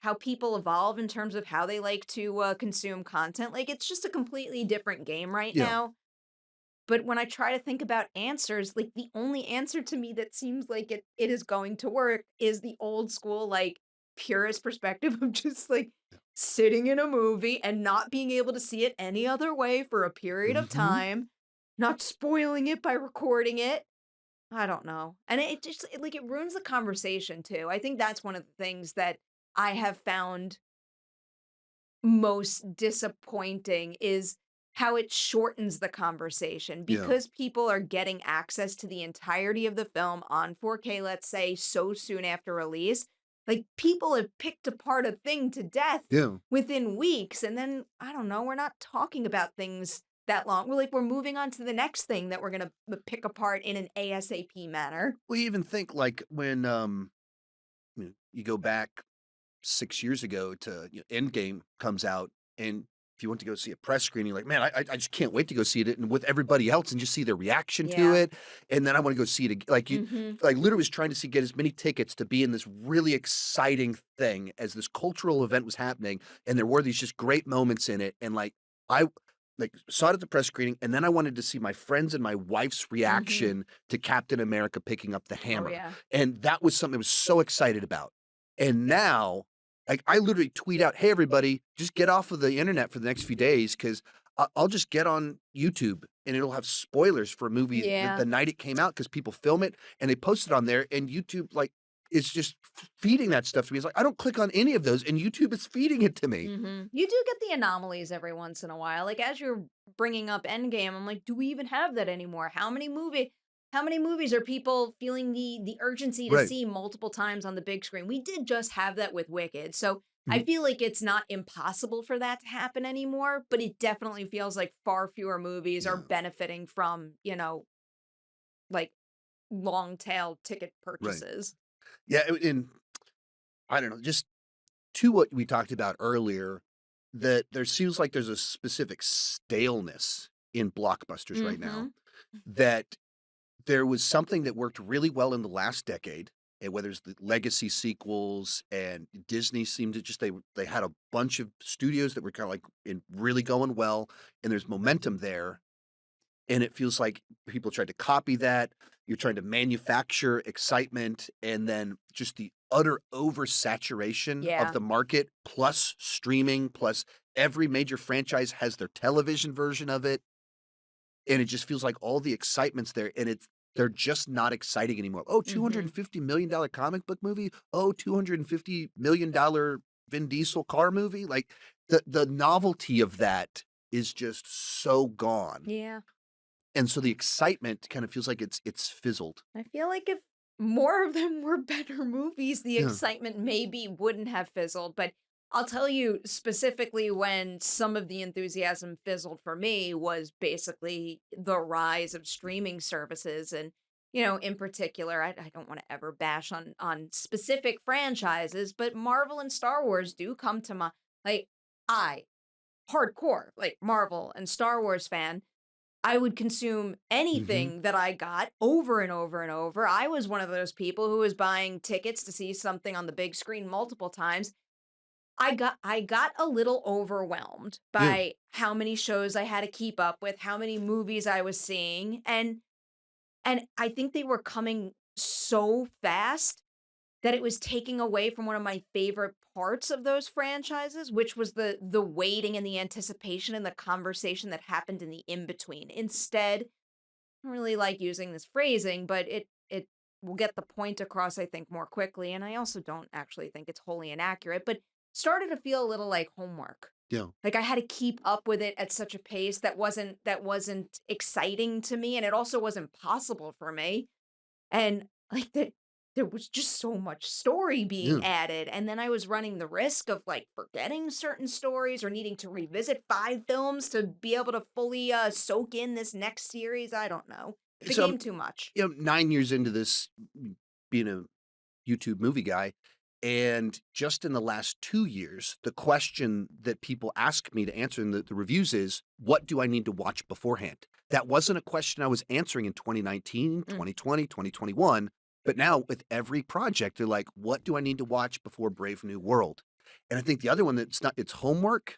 how people evolve in terms of how they like to consume content. Like it's just a completely different game right Yeah. now. But when I try to think about answers, like the only answer to me that seems like it is going to work is the old school, like purist perspective of just like sitting in a movie and not being able to see it any other way for a period of Mhm. time, not spoiling it by recording it. I don't know. And it just like it ruins the conversation too. I think that's one of the things that I have found most disappointing is how it shortens the conversation Yeah. because people are getting access to the entirety of the film on 4K, let's say, so soon after release. Like people have picked apart a thing to death Yeah. within weeks. And then I don't know, we're not talking about things that long. We're moving on to the next thing that we're gonna pick apart in an ASAP manner. We even think like when you go back 6 years ago to Endgame comes out, and if you went to go see a press screening, like, man, I just can't wait to go see it and with everybody else and just see their reaction to Yeah. it, and then I want to go see it like you, Hmm. like literally was trying to get as many tickets to be in this really exciting thing as this cultural event was happening, and there were these just great moments in it, and like I. Like saw it at the press screening, and then I wanted to see my friends and my wife's Hmm. reaction to Captain America picking up the Oh hammer, yeah. and that was something I was so excited about. And now, like, I literally tweet out, "Hey, everybody, just get off of the internet for the next few days because I'll just get on YouTube and it'll have spoilers for a movie the Yeah. night it came out because people film it and they post it on there, and YouTube, like, is just feeding that stuff to me. It's like, I don't click on any of those, and YouTube is feeding it to me." You do get the anomalies every once in a while. Like as you're bringing up Endgame, I'm like, do we even have that anymore? How many movies are people feeling the urgency to Right. see multiple times on the big screen? We did just have that with Wicked. So I Mhm. feel like it's not impossible for that to happen anymore, but it definitely feels like far fewer movies are Yeah. benefiting from, like long tail ticket Right. purchases. Yeah, and I don't know, just to what we talked about earlier, that there seems like there's a specific staleness in blockbusters right now, Mhm. that there was something that worked really well in the last decade, and whether it's the legacy sequels and Disney seemed to just they had a bunch of studios that were kinda, like, in really going well, and there's momentum there, and it feels like people tried to copy that. You're trying to manufacture excitement, and then just the utter oversaturation of Yeah. the market, plus streaming, plus every major franchise has their television version of it. And it just feels like all the excitement's there, and they're just not exciting anymore. "Oh, Mhm. $250 million comic book movie? Oh, $250 million Vin Diesel car movie?" Like, the novelty of that is just so gone, Yeah. and so the excitement kind of feels like it's fizzled. I feel like if more of them were better movies, the Yeah. excitement maybe wouldn't have fizzled. But I'll tell you specifically when some of the enthusiasm fizzled for me was basically the rise of streaming services. And, in particular, I don't want to ever bash on specific franchises, but Marvel and Star Wars do come to my like I hardcore, like Marvel and Star Wars fan. I would consume Mhm. anything that I got over and over and over. I was one of those people who was buying tickets to see something on the big screen multiple times. I got a little overwhelmed Yeah. by how many shows I had to keep up with, how many movies I was seeing, and I think they were coming so fast that it was taking away from one of my favorite parts of those franchises, which was the waiting and the anticipation and the conversation that happened in the in between. Instead, I don't really like using this phrasing, but it will get the point across, I think, more quickly. And I also don't actually think it's wholly inaccurate, but started to feel a little like homework. Yeah. Like I had to keep up with it at such a pace that wasn't exciting to me, and it also wasn't possible for me. And like that there was just so much story being Yeah. added. And then I was running the risk of like forgetting certain stories or needing to revisit 5 films to be able to fully soak in this next series. I don't know. It So, became too much. 9 years into this, being a YouTube movie guy, And just in the last 2 years, the question that people ask me to answer in the reviews is, what do I need to watch beforehand? That wasn't a question I was answering in 2019, Mm. 2020, 2021. But now with every project, they're like, what do I need to watch before Brave New World? And I think the other one that's not, it's homework.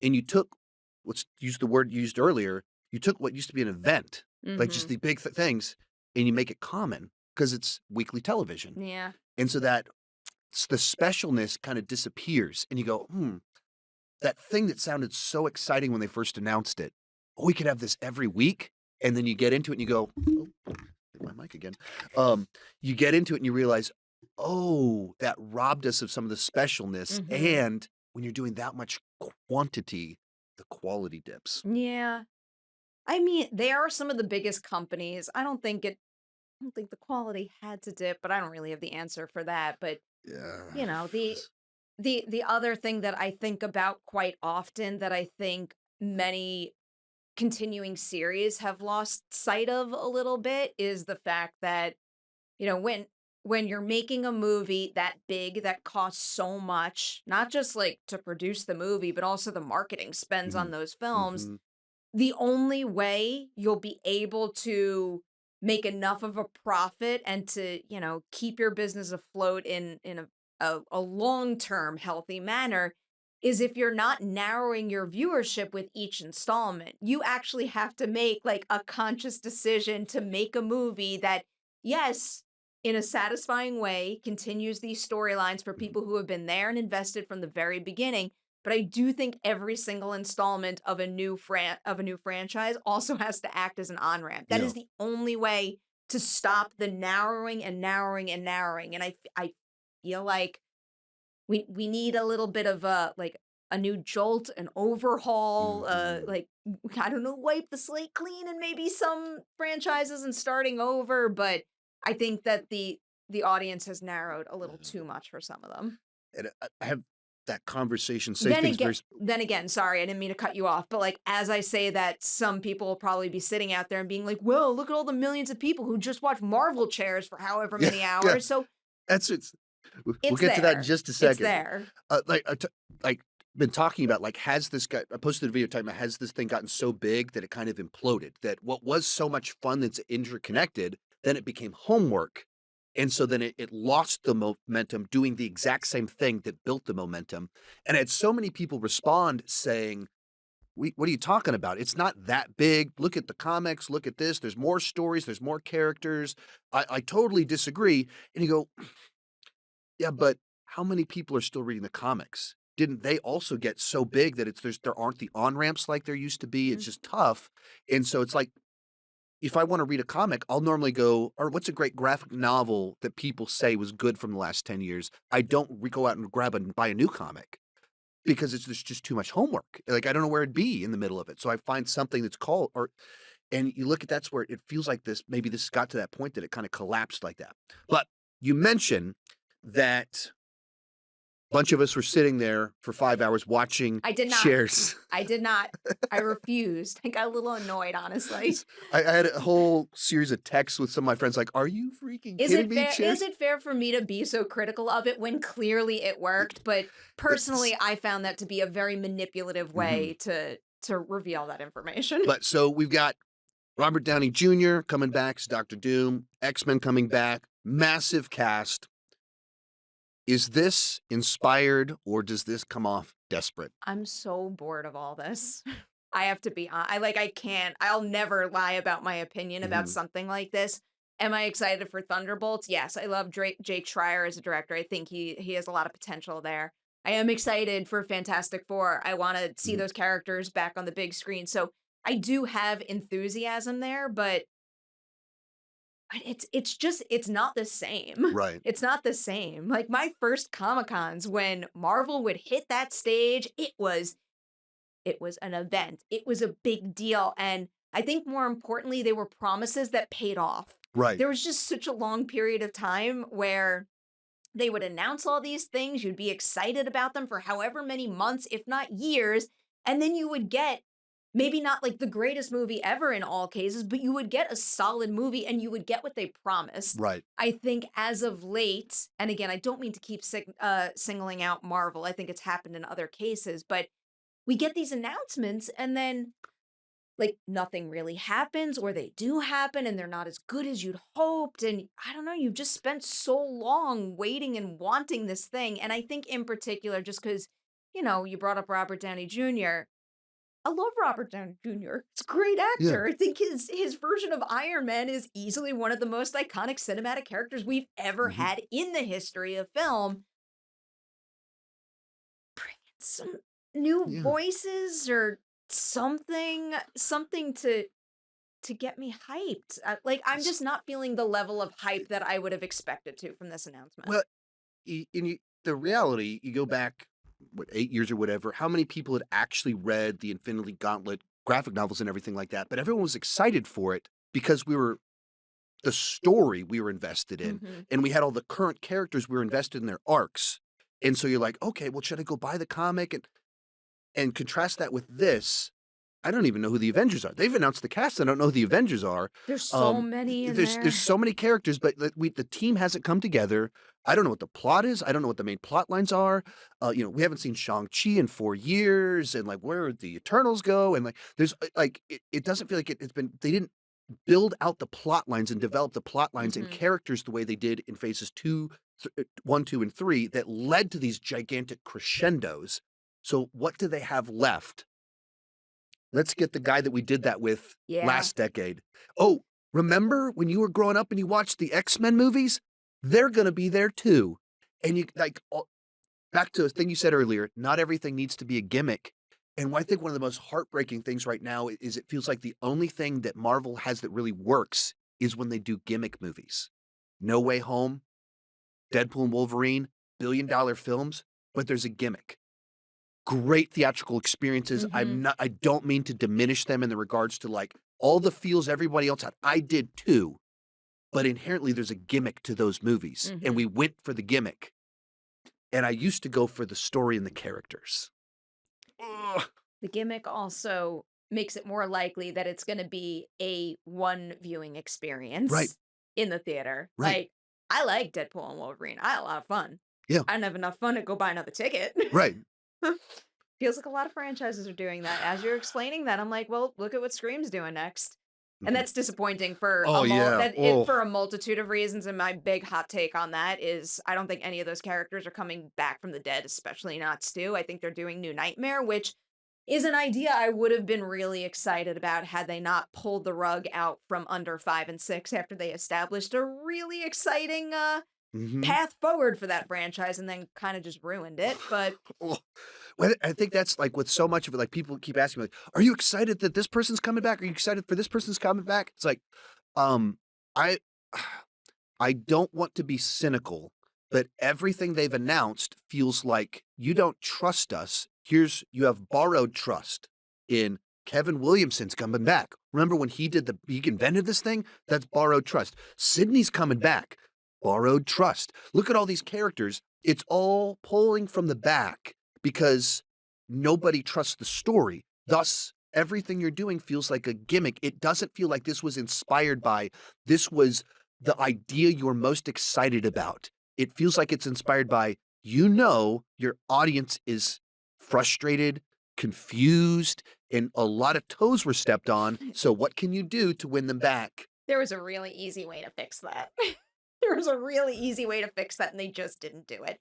And you took, let's use the word used earlier, you took what used to be an event, like just Mhm. the big things, and you make it common because it's weekly television. Yeah. And so that the specialness kind of disappears and you go, that thing that sounded so exciting when they first announced it, we could have this every week. And then you get into it and you go, oh, hit my mic again. You get into it and you realize, oh, that robbed us of some of the specialness. Mhm. And when you're doing that much quantity, the quality dips. Yeah. I mean, they are some of the biggest companies. I don't think the quality had to dip, but I don't really have the answer for that. But Yeah. you know, the other thing that I think about quite often that I think many continuing series have lost sight of a little bit is the fact that, when you're making a movie that big that costs so much, not just like to produce the movie, but also the marketing spends on Mhm. those films, Mhm. the only way you'll be able to make enough of a profit and to, keep your business afloat in a long-term healthy manner is if you're not narrowing your viewership with each installment. You actually have to make like a conscious decision to make a movie that, yes, in a satisfying way, continues these storylines for Mhm. people who have been there and invested from the very beginning. But I do think every single installment of a new franchise also has to act as an on-ramp. That Yeah. is the only way to stop the narrowing and narrowing and narrowing. And I feel like we need a little bit of a new jolt, an overhaul, Mhm. like I don't know, wipe the slate clean and maybe some franchises and starting over. But I think that the audience has narrowed a little too much for some of them. And I have that conversation, say Then things again very then again, sorry, I didn't mean to cut you off, but, like, as I say that, some people will probably be sitting out there and being like, "Well, look at all the millions of people who just watch Marvel chairs for however yeah, many yeah, hours." So, it's we'll it's get to that in there. just a It's second. there. Like, been talking about, like, has this guy I posted a video talking about has this thing gotten so big that it kind of imploded? That what was so much fun that's interconnected, then it became homework, and so then it lost the momentum doing the exact same thing that built the momentum, and I had so many people respond saying, what are you talking about? It's not that big. Look at the comics. Look at this. There's more stories. There's more characters. I totally disagree." And you go, yeah, but how many people are still reading the comics? Didn't they also get so big that there aren't the on-ramps like there used to be? It's Mm. just tough. And so it's like, if I wanna read a comic, I'll normally go, or what's a great graphic novel that people say was good from the last 10 years? I don't go out and grab and buy a new comic because there's just too much homework. Like, I don't know where it'd be in the middle of it. So I find something that's called or and you look at that's where it feels like maybe this got to that point that it kinda collapsed like that. But you mentioned that bunch of us were sitting there for 5 hours watching I did not. shares. I did not. I refused. I got a little annoyed, honestly. I had a whole series of texts with some of my friends like, "Are you freaking kidding me, Is shares?" it fair for me to be so critical of it when clearly it worked? But It's personally, I found that to be a very manipulative mhm. way to reveal that information. But so we've got Robert Downey Jr. coming back as Doctor Doom, X-Men coming back, massive cast. Is this inspired or does this come off desperate? I'm so bored of all this. I have to be I can't. I'll never lie about my opinion about Mhm, something like this. Am I excited for Thunderbolts? Yes, I love Jake Schreier as a director. I think he has a lot of potential there. I am excited for Fantastic Four. I want to see mhm. those characters back on the big screen. So I do have enthusiasm there, but it's not the same. Right. It's not the same. Like my first Comic-Cons when Marvel would hit that stage, it was an event. It was a big deal, and I think more importantly, they were promises that paid off. Right. There was just such a long period of time where they would announce all these things, you'd be excited about them for however many months, if not years, and then you would get maybe not like the greatest movie ever in all cases, but you would get a solid movie and you would get what they promised. Right. I think as of late, and again, I don't mean to keep singling out Marvel. I think it's happened in other cases, but we get these announcements and then like nothing really happens, or they do happen and they're not as good as you'd hoped. And I don't know, you've just spent so long waiting and wanting this thing. And I think in particular, just because, you brought up Robert Downey Jr. I love Robert Downey Jr. He's a great Yeah. actor. I think his version of Iron Man is easily one of the most iconic cinematic characters we've ever Mhm. had in the history of film. Bring in some new Yeah. voices or something to get me hyped. Like I'm S just not feeling the level of hype that I would have expected to from this announcement. Well, the reality, you go back, what, 8 years or whatever, how many people had actually read the Infinity Gauntlet graphic novels and everything like that, but everyone was excited for it because the story we were invested in, Mhm. and we had all the current characters we were invested in their arcs. And so you're like, "Okay, well, should I go buy the comic?" And contrast that with this, I don't even know who the Avengers are. They've announced the cast, I don't know who the Avengers are. There's so many in there. There's so many characters, but the team hasn't come together. I don't know what the plot is. I don't know what the main plot lines are. We haven't seen Shang-Chi in 4 years, and, like, where did the Eternals go? And, like, there's, like, it doesn't feel like it's been they didn't build out the plot lines and develop the plot lines and Mhm. characters the way they did in phases 1, 2, and 3 that led to these gigantic crescendos. So what do they have left? Let's get the guy that we did that with Yeah. last decade. Oh, remember when you were growing up and you watched the X-Men movies? They're gonna be there too. And you like back to a thing you said earlier, not everything needs to be a gimmick. And I think one of the most heartbreaking things right now is it feels like the only thing that Marvel has that really works is when they do gimmick movies. No Way Home, Deadpool and Wolverine, billion-dollar films, but there's a gimmick. Great theatrical experiences. Mhm. I don't mean to diminish them in the regards to, like, all the feels everybody else had. I did too, but inherently there's a gimmick to those movies, and Mhm. we went for the gimmick. And I used to go for the story and the characters. Ugh. The gimmick also makes it more likely that it's gonna be a one viewing Right, experience in the theater. right. Like, I like Deadpool and Wolverine. I had a lot of fun. Yeah, I didn't have enough fun to go buy another ticket. right. Feels like a lot of franchises are doing that. As you're explaining that, I'm like, well, look at what Scream's doing next. And Mhm. that's disappointing for Oh, yeah. Oh, for a multitude of reasons. And my big hot take on that is I don't think any of those characters are coming back from the dead, especially not Stu. I think they're doing New Nightmare, which is an idea I would have been really excited about had they not pulled the rug out from under 5 and 6 after they established a really exciting mhm. path forward for that franchise and then kind of just ruined it. But Oh. Well, I think that's, like, with so much of it, like, people keep asking me, like, "Are you excited that this person's coming back? Are you excited for this person's coming back?" It's like, um, I I don't want to be cynical, but everything they've announced feels like, "You don't trust us. You have borrowed trust in Kevin Williamson's coming back. Remember when he invented this thing? That's borrowed trust. Sydney's coming back. Borrowed trust. Look at all these characters. It's all pulling from the back because nobody trusts the story. Thus, everything you're doing feels like a gimmick. It doesn't feel like this was inspired by, this was the idea you're most excited about. It feels like it's inspired by, your audience is frustrated, confused, and a lot of toes were stepped on. So what can you do to win them back? there was a really easy way to fix that. There was a really easy way to fix that, and they just didn't do it.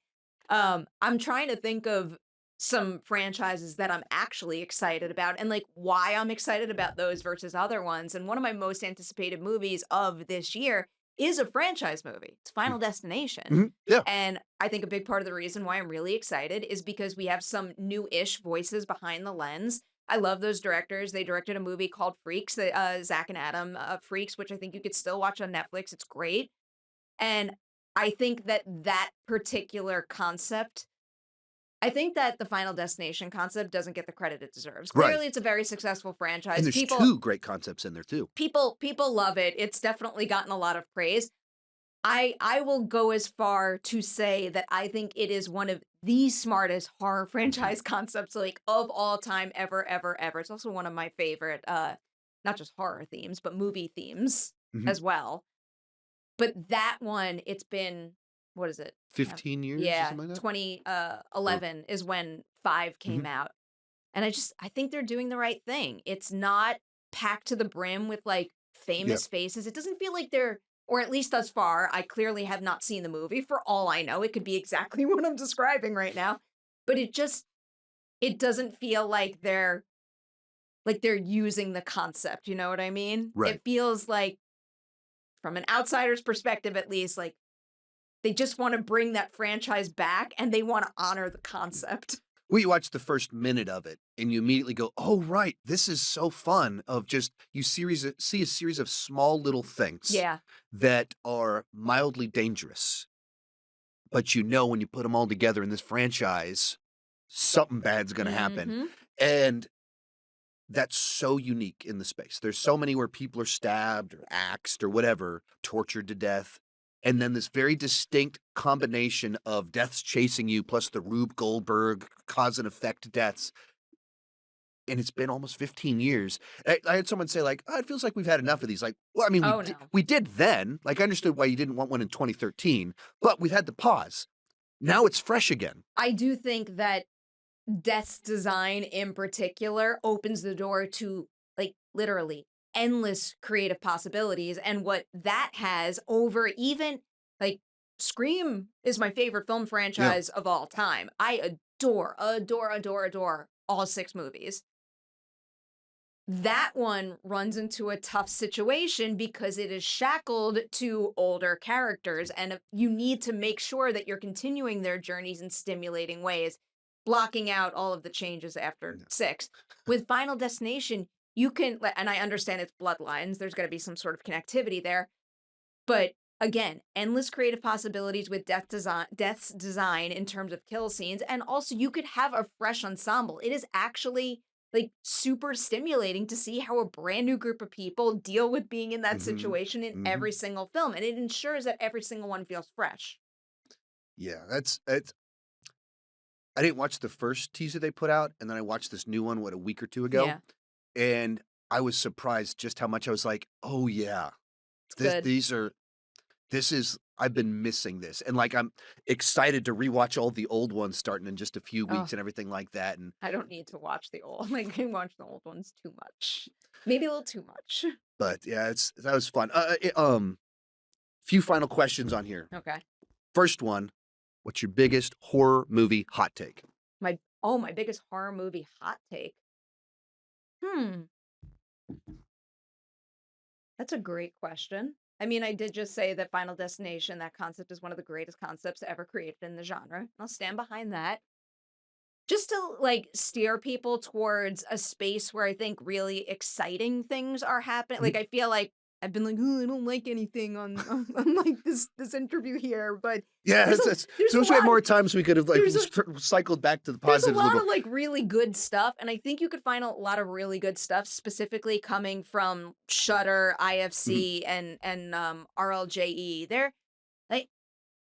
I'm trying to think of some franchises that I'm actually excited about and like why I'm excited about those versus other ones. And one of my most anticipated movies of this year is a franchise movie. It's Final Destination. Mhm, yeah. And I think a big part of the reason why I'm really excited is because we have some new-ish voices behind the lens. I love those directors. They directed a movie called Freaks, that Zach and Adam Freaks, which I think you could still watch on Netflix. It's great. And I think that that particular concept I think that the Final Destination concept doesn't get the credit it deserves. Right. Clearly, it's a very successful And franchise. there's 2 great concepts in there too. People love it. It's definitely gotten a lot of praise. I will go as far to say that I think it is one of the smartest horror franchise concepts like of all time ever, ever, ever. It's also one of my favorite, not just horror themes, but movie themes Mhm. as well. But that one, it's been, what is it? 15 years or Yeah, something like that? Or 2011 is when 5 came Mhm. out. And I think they're doing the right thing. It's not packed to the brim with like Yeah. famous faces. It doesn't feel like they're, or at least thus far, I clearly have not seen the movie. For all I know, it could be exactly what I'm describing right now. But it doesn't feel like they're using the concept, you know what I mean? Right. It feels like, from an outsider's perspective at least, like they just want to bring that franchise back and they want to honor the concept. Well, you watch the first minute of it and you immediately go, "Oh, right, this is so fun." Of just see a series of small little things Yeah. that are mildly dangerous, but you know when you put them all together in this franchise, something bad's gonna happen. Mhm. And that's so unique in the space. There's so many where people are stabbed or axed or whatever, tortured to death. And then this very distinct combination of deaths chasing you plus the Rube Goldberg cause and effect deaths. And it's been almost 15 years. I had someone say, like, "Oh, it feels like we've had enough of these." Like, well, I mean, Oh, no. we did then. Like, I understood why you didn't want one in 2013, but we've had the pause. Now it's fresh again. I do think that Death's design in particular opens the door to, like, literally endless creative possibilities, and what that has over even like, Scream is my favorite film Yeah. franchise of all time. I adore, adore, adore, adore all 6 movies. That one runs into a tough situation because it is shackled to older characters, and you need to make sure that you're continuing their journeys in stimulating ways, blocking out all of the changes after Yeah. 6. With Final Destination, you can, and I understand it's bloodlines, there's going to be some sort of connectivity there, but again, endless creative possibilities with Death's design in terms of kill scenes, and also you could have a fresh ensemble. It is actually like super stimulating to see how a brand new group of people deal with being in that Mhm. situation in Mhm. every single film, and it ensures that every single one feels fresh. Yeah, that's I didn't watch the first teaser they put out, and then I watched this new one, what, a week or 2 ago, Yeah, and I was surprised just how much I was like, "Oh, yeah. it's good. This is I've been missing this." And, like, I'm excited to rewatch all the old ones starting in just a few Oh, weeks and everything like that, and I don't need to watch the old. Like I watch the old ones too much, maybe a little too much. but, yeah, that was fun. Few final questions on here. Okay, First one, what's your biggest horror movie hot take? my biggest horror movie hot take. Hmm. That's a great question. I mean, I did just say that Final Destination, that concept is one of the greatest concepts ever created in the genre. And I'll stand behind that. Just to like steer people towards a space where I think really exciting things are happening. Mhm. Like I feel like I've been like, oh, I don't like anything on like this interview here, but Yeah, there's a it's there's I a wish we had lot more times we could have, like, there's a cycled back to the there's a positives a lot little of, bit. like, really good stuff, and I think you could find a lot of really good stuff specifically coming from Shudder, Mhm. IFC, and RLJE. They're like,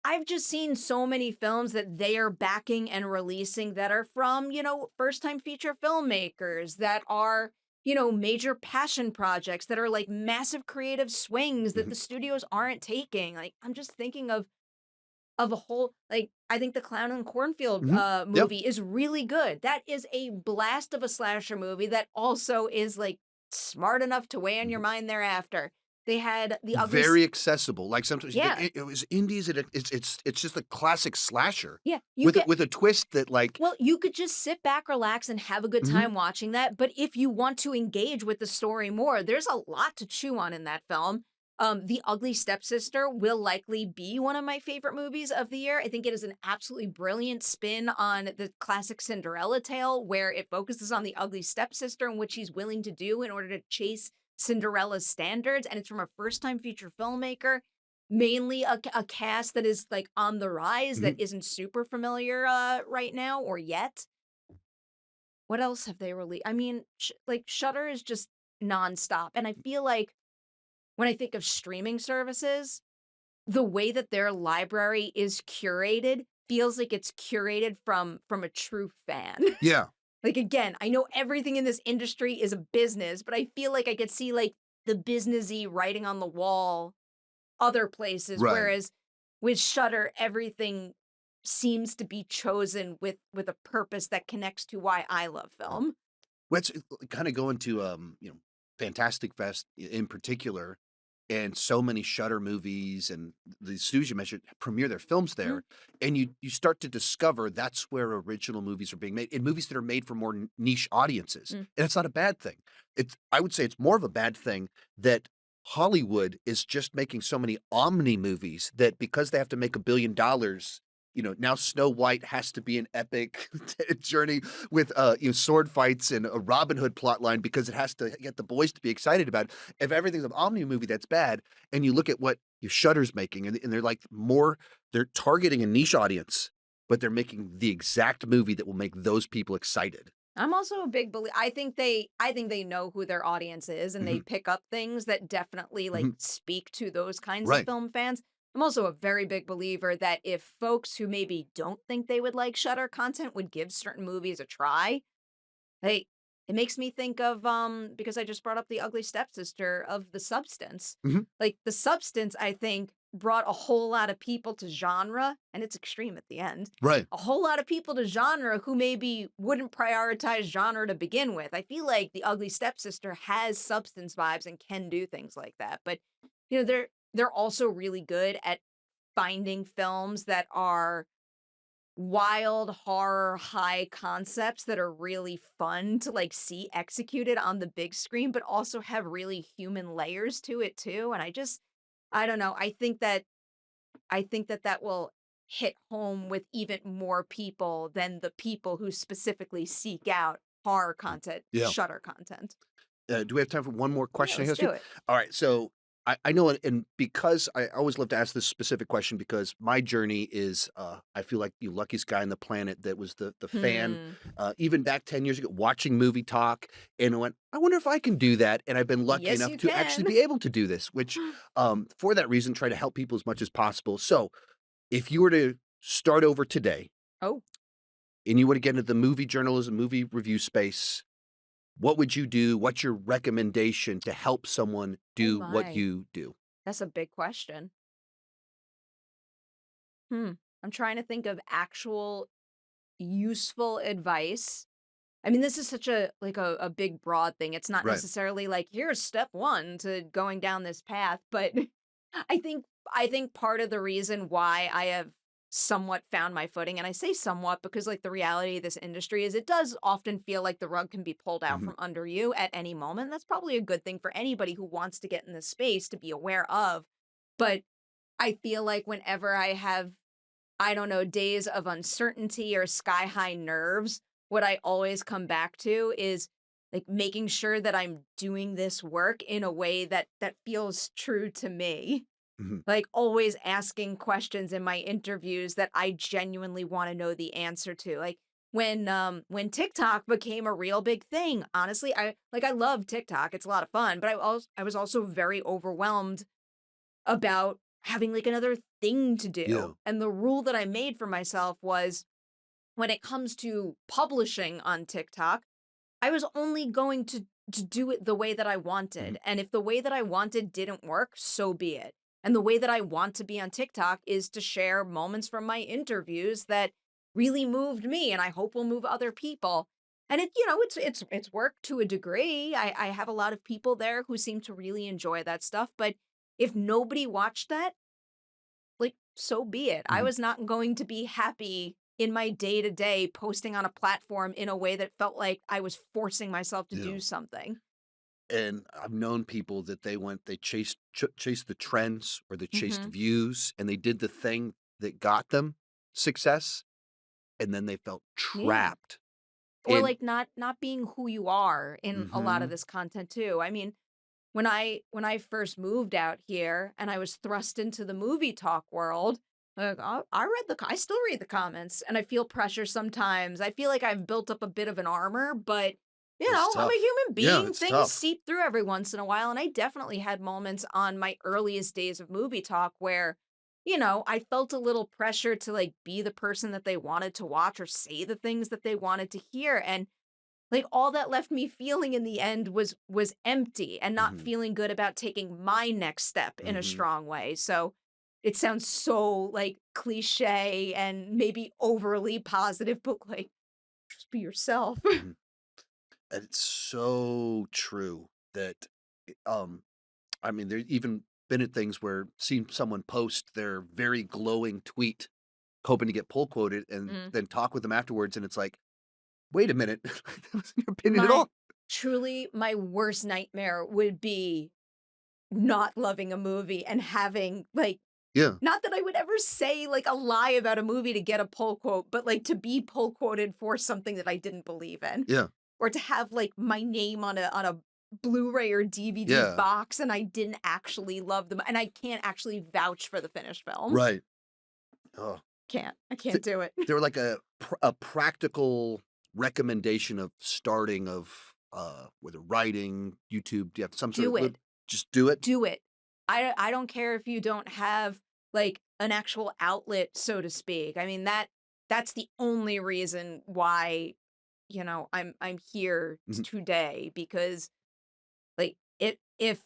I've just seen so many films that they are backing and releasing that are from, first-time feature filmmakers, that are, major passion projects, that are, like, massive creative swings that Mhm. the studios aren't taking. Like, I'm just thinking of a whole like, I think the Clown in Cornfield, Mhm. Yep. movie is really good. That is a blast of a slasher movie that also is, like, smart enough to weigh on your Mhm. mind thereafter. They had The Ugly S Very accessible. Like, sometimes you think, Yeah, It was indies, it's just a classic slasher yeah, you get with a twist that, like." well, you could just sit back, relax, and have a good Mhm. time watching that, but if you want to engage with the story more, there's a lot to chew on in that film. The Ugly Stepsister will likely be one of my favorite movies of the year. I think it is an absolutely brilliant spin on the classic Cinderella tale, where it focuses on the ugly stepsister and what she's willing to do in order to chase Cinderella's standards, and it's from a first-time feature filmmaker, mainly a cast that is, like, on the rise that Mhm. isn't super familiar, right now or yet. What else have they released? I mean, like, Shudder is just nonstop, and I feel like when I think of streaming services, the way that their library is curated feels like it's curated from a true fan. Yeah. Like, again, I know everything in this industry is a business, but I feel like I could see, like, the businessy writing on the wall other places, Right. whereas with Shudder, everything seems to be chosen with a purpose that connects to why I love Yeah. film. Let's kind of go into Fantastic Fest in particular, and so many Shudder movies and the studios you mentioned premiere their films Mhm. there, and you start to discover that's where original movies are being made, and movies that are made for more niche audiences, Mm. and it's not a bad thing. I would say it's more of a bad thing that Hollywood is just making so many omni movies that because they have to make $1 billion, now Snow White has to be an epic journey with sword fights and a Robin Hood plotline because it has to get the boys to be excited about it. If everything's an omni movie, that's bad. And you look at what your Shudder's making, and they're like they're targeting a niche audience, but they're making the exact movie that will make those people excited. I'm also a big believer. I think they know who their audience is, and they Mhm, pick up things that definitely like mhm. speak to those kinds of Right. film fans. I'm also a very big believer that if folks who maybe don't think they would like Shudder content would give certain movies a try, hey, it makes me think of because I just brought up The Ugly Stepsister, of The Substance. Mhm. Like The Substance, I think brought a whole lot of people to genre, and it's extreme at the end. Right. A whole lot of people to genre who maybe wouldn't prioritize genre to begin with. I feel like The Ugly Stepsister has substance vibes and can do things like that. But they're also really good at finding films that are wild horror high concepts that are really fun to like see executed on the big screen, but also have really human layers to it too. And I don't know. I think that that will hit home with even more people than the people who specifically seek out horror content, Yeah. Shutter content. Do we have time for one more Yeah, question I let's ask you? do it. All right, so I know, and because I always love to ask this specific question because my journey is, I feel like the luckiest guy on the planet that was the fan, Hmm. even back 10 years ago, watching Movie Talk, and I went, I wonder if I can do that, and I've been lucky Yes, enough you to actually can. be able to do this, which, for that reason, try to help people as much as possible. So, if you were to start over today Oh, and you were to get into the movie journalism, movie review space, what would you do? What's your recommendation to help someone oh do what my. you do? That's a big question. Hmm. I'm trying to think of actual useful advice. I mean, this is such a like a big broad thing. It's not Right. necessarily like here's step 1 to going down this path, but I think part of the reason why I have somewhat found my footing, and I say somewhat because like the reality of this industry is it does often feel like the rug can be pulled out Mhm. from under you at any moment. That's probably a good thing for anybody who wants to get in this space to be aware of. But I feel like whenever I have, I don't know, days of uncertainty or sky high nerves, what I always come back to is like making sure that I'm doing this work in a way that feels true to me. Mhm. Like always asking questions in my interviews that I genuinely want to know the answer to. Like when TikTok became a real big thing, honestly, I love TikTok. It's a lot of fun, but I was also very overwhelmed about having like another thing to Yeah. do. And the rule that I made for myself was when it comes to publishing on TikTok, I was only going to do it the way that I Mhm. wanted. And if the way that I wanted didn't work, so be it. And the way that I want to be on TikTok is to share moments from my interviews that really moved me and I hope will move other people. And it's worked to a degree. I have a lot of people there who seem to really enjoy that stuff, but if nobody watched that, like, so be it. I Mhm. was not going to be happy in my day to day posting on a platform in a way that felt like I was forcing myself to Yeah. do something. And I've known people that they chased the trends or they chased Hmm. views and they did the thing that got them success, and then they felt Yeah. trapped. Or And like not being who you are in a lot of Mhm. this content too. I mean, when I first moved out here and I was thrust into the movie talk world, like I still read the comments and I feel pressure sometimes. I feel like I've built up a bit of an armor, but It's I'm a tough. human Yeah, being. it's Things tough. seep through every once in a while, and I definitely had moments on my earliest days of movie talk where I felt a little pressure to like be the person that they wanted to watch or say the things that they wanted to hear. And like all that left me feeling in the end was empty and not Mhm. feeling good about taking my next step in a Mhm. strong way. So it sounds so like cliche and maybe overly positive, but like just be yourself. Mhm. And it's so true that, I mean, there's even been at things where seeing someone post their very glowing tweet, hoping to get pull quoted, and Mm. then talk with them afterwards, and it's like, wait a minute, that wasn't your opinion at My all. truly my worst nightmare would be not loving a movie and having like Yeah, not that I would ever say like a lie about a movie to get a pull quote, but like to be pull quoted for something that I didn't believe in. yeah, Or to have, like, my name on a Blu-ray or DVD yeah, box and I didn't actually love them and I can't actually vouch for the finished film. right. Oh, Can't. I th can't do it. they were like a practical recommendation of starting of, whether writing, YouTube, do you have some sort of Do it. just do it? Do it. I don't care if you don't have, like, an actual outlet, so to speak. I mean, that's the only reason why, I'm here Mhm, today because like, if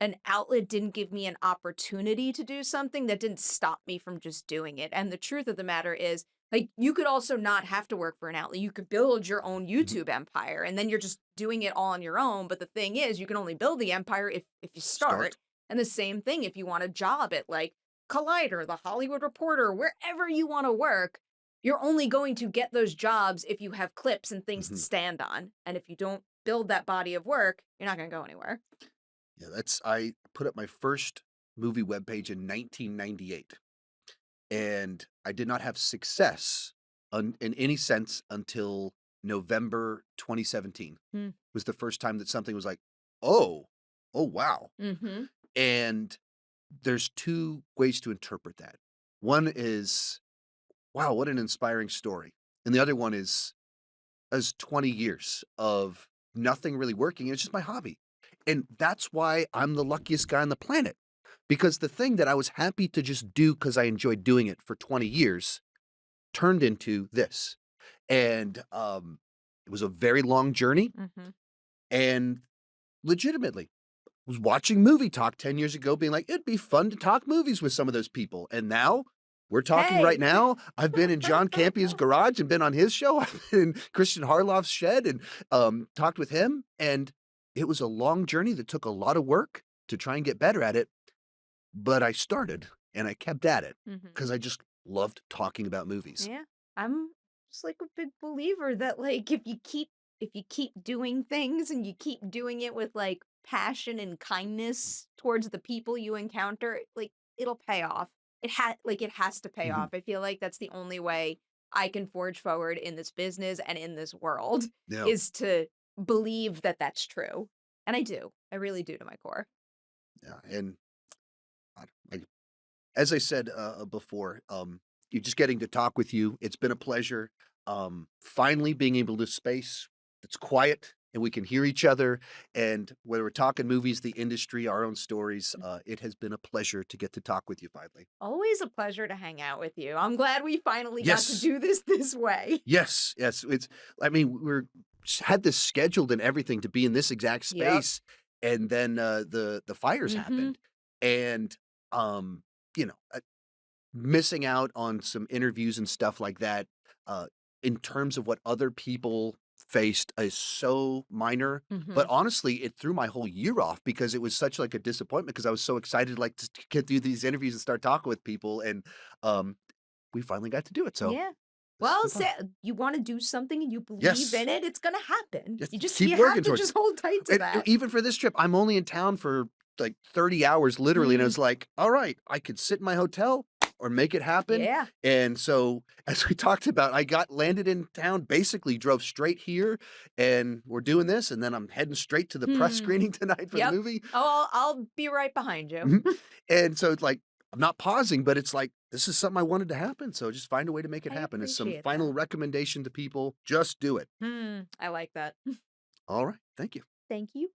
an outlet didn't give me an opportunity to do something, that didn't stop me from just doing it, and the truth of the matter is, like, you could also not have to work for an outlet, you could build your own mhm. YouTube empire, and then you're just doing it all on your own, but the thing is, you can only build the empire if you start, Start. and the same thing if you want a job at, like, Collider, The Hollywood Reporter, wherever you wanna work, you're only going to get those jobs if you have clips and things to Mhm. stand on, and if you don't build that body of work, you're not gonna go anywhere. Yeah, I put up my first movie webpage in 1998, and I did not have success in any sense until November 2017 Mm. was the first time that something was like, "Oh, oh, wow." Mhm. And there's 2 ways to interpret that. One is, "Wow, what an inspiring story." And the other one is, "As 20 years of nothing really working, it's just my hobby." And that's why I'm the luckiest guy on the planet, because the thing that I was happy to just do because I enjoyed doing it for 20 years turned into this. And, it was a very long journey, Mhm. and legitimately was watching Movie Talk 10 years ago being like, "It'd be fun to talk movies with some of those people," and now we're talking right Hey. now. I've been in John Campia's garage and been on his show. I've been in Christian Harloff's shed and, talked with him, and it was a long journey that took a lot of work to try and get better at it, but I started, and I kept at it Mhm. because I just loved talking about movies. Yeah. I'm just like a big believer that like if you keep doing things and you keep doing it with like passion and kindness towards the people you encounter, like it'll pay off. It has to pay Mhm. off. I feel like that's the only way I can forge forward in this business and in this world Yeah, is to believe that that's true. And I do. I really do to my core. yeah, and I as I said, before, you just getting to talk with you, it's been a pleasure. Finally being able to space that's quiet and we can hear each other. And whether we're talking movies, the industry, our own stories, it has been a pleasure to get to talk with you finally. Always a pleasure to hang out with you. I'm glad we finally got to Yes, do this way. yes, yes. I mean, had this scheduled and everything to be in this exact Yep. space, and then the fires Mhm. happened, and um, you know, missing out on some interviews and stuff like that, uh, in terms of what other people faced is so minor, but Mhm. honestly, it threw my whole year off because it was such, like, a disappointment because I was so excited, like, to get through these interviews and start talking with people, and, um, we finally got to do it, so Yeah. this has Well, been fun. say you wanna do something and you believe Yes. in it, it's gonna happen. Just You just keep you have working to towards just it. hold tight to And that. even for this trip, I'm only in town for, like, 30 hours literally, and I Mm. was like, "Alright, I could sit in my hotel or make it happen," Yeah. and so, as we talked about, I got landed in town, basically drove straight here, and we're doing this, and then I'm heading straight to the press Hmm. screening tonight for the Yep. movie. Oh, I'll be right behind you. Mhm, and so it's like, I'm not pausing, but it's like, this is something I wanted to happen, so just find a way to make it I happen. As some appreciate final that. recommendation to people, just do it. I like that. Alright, thank you. Thank you.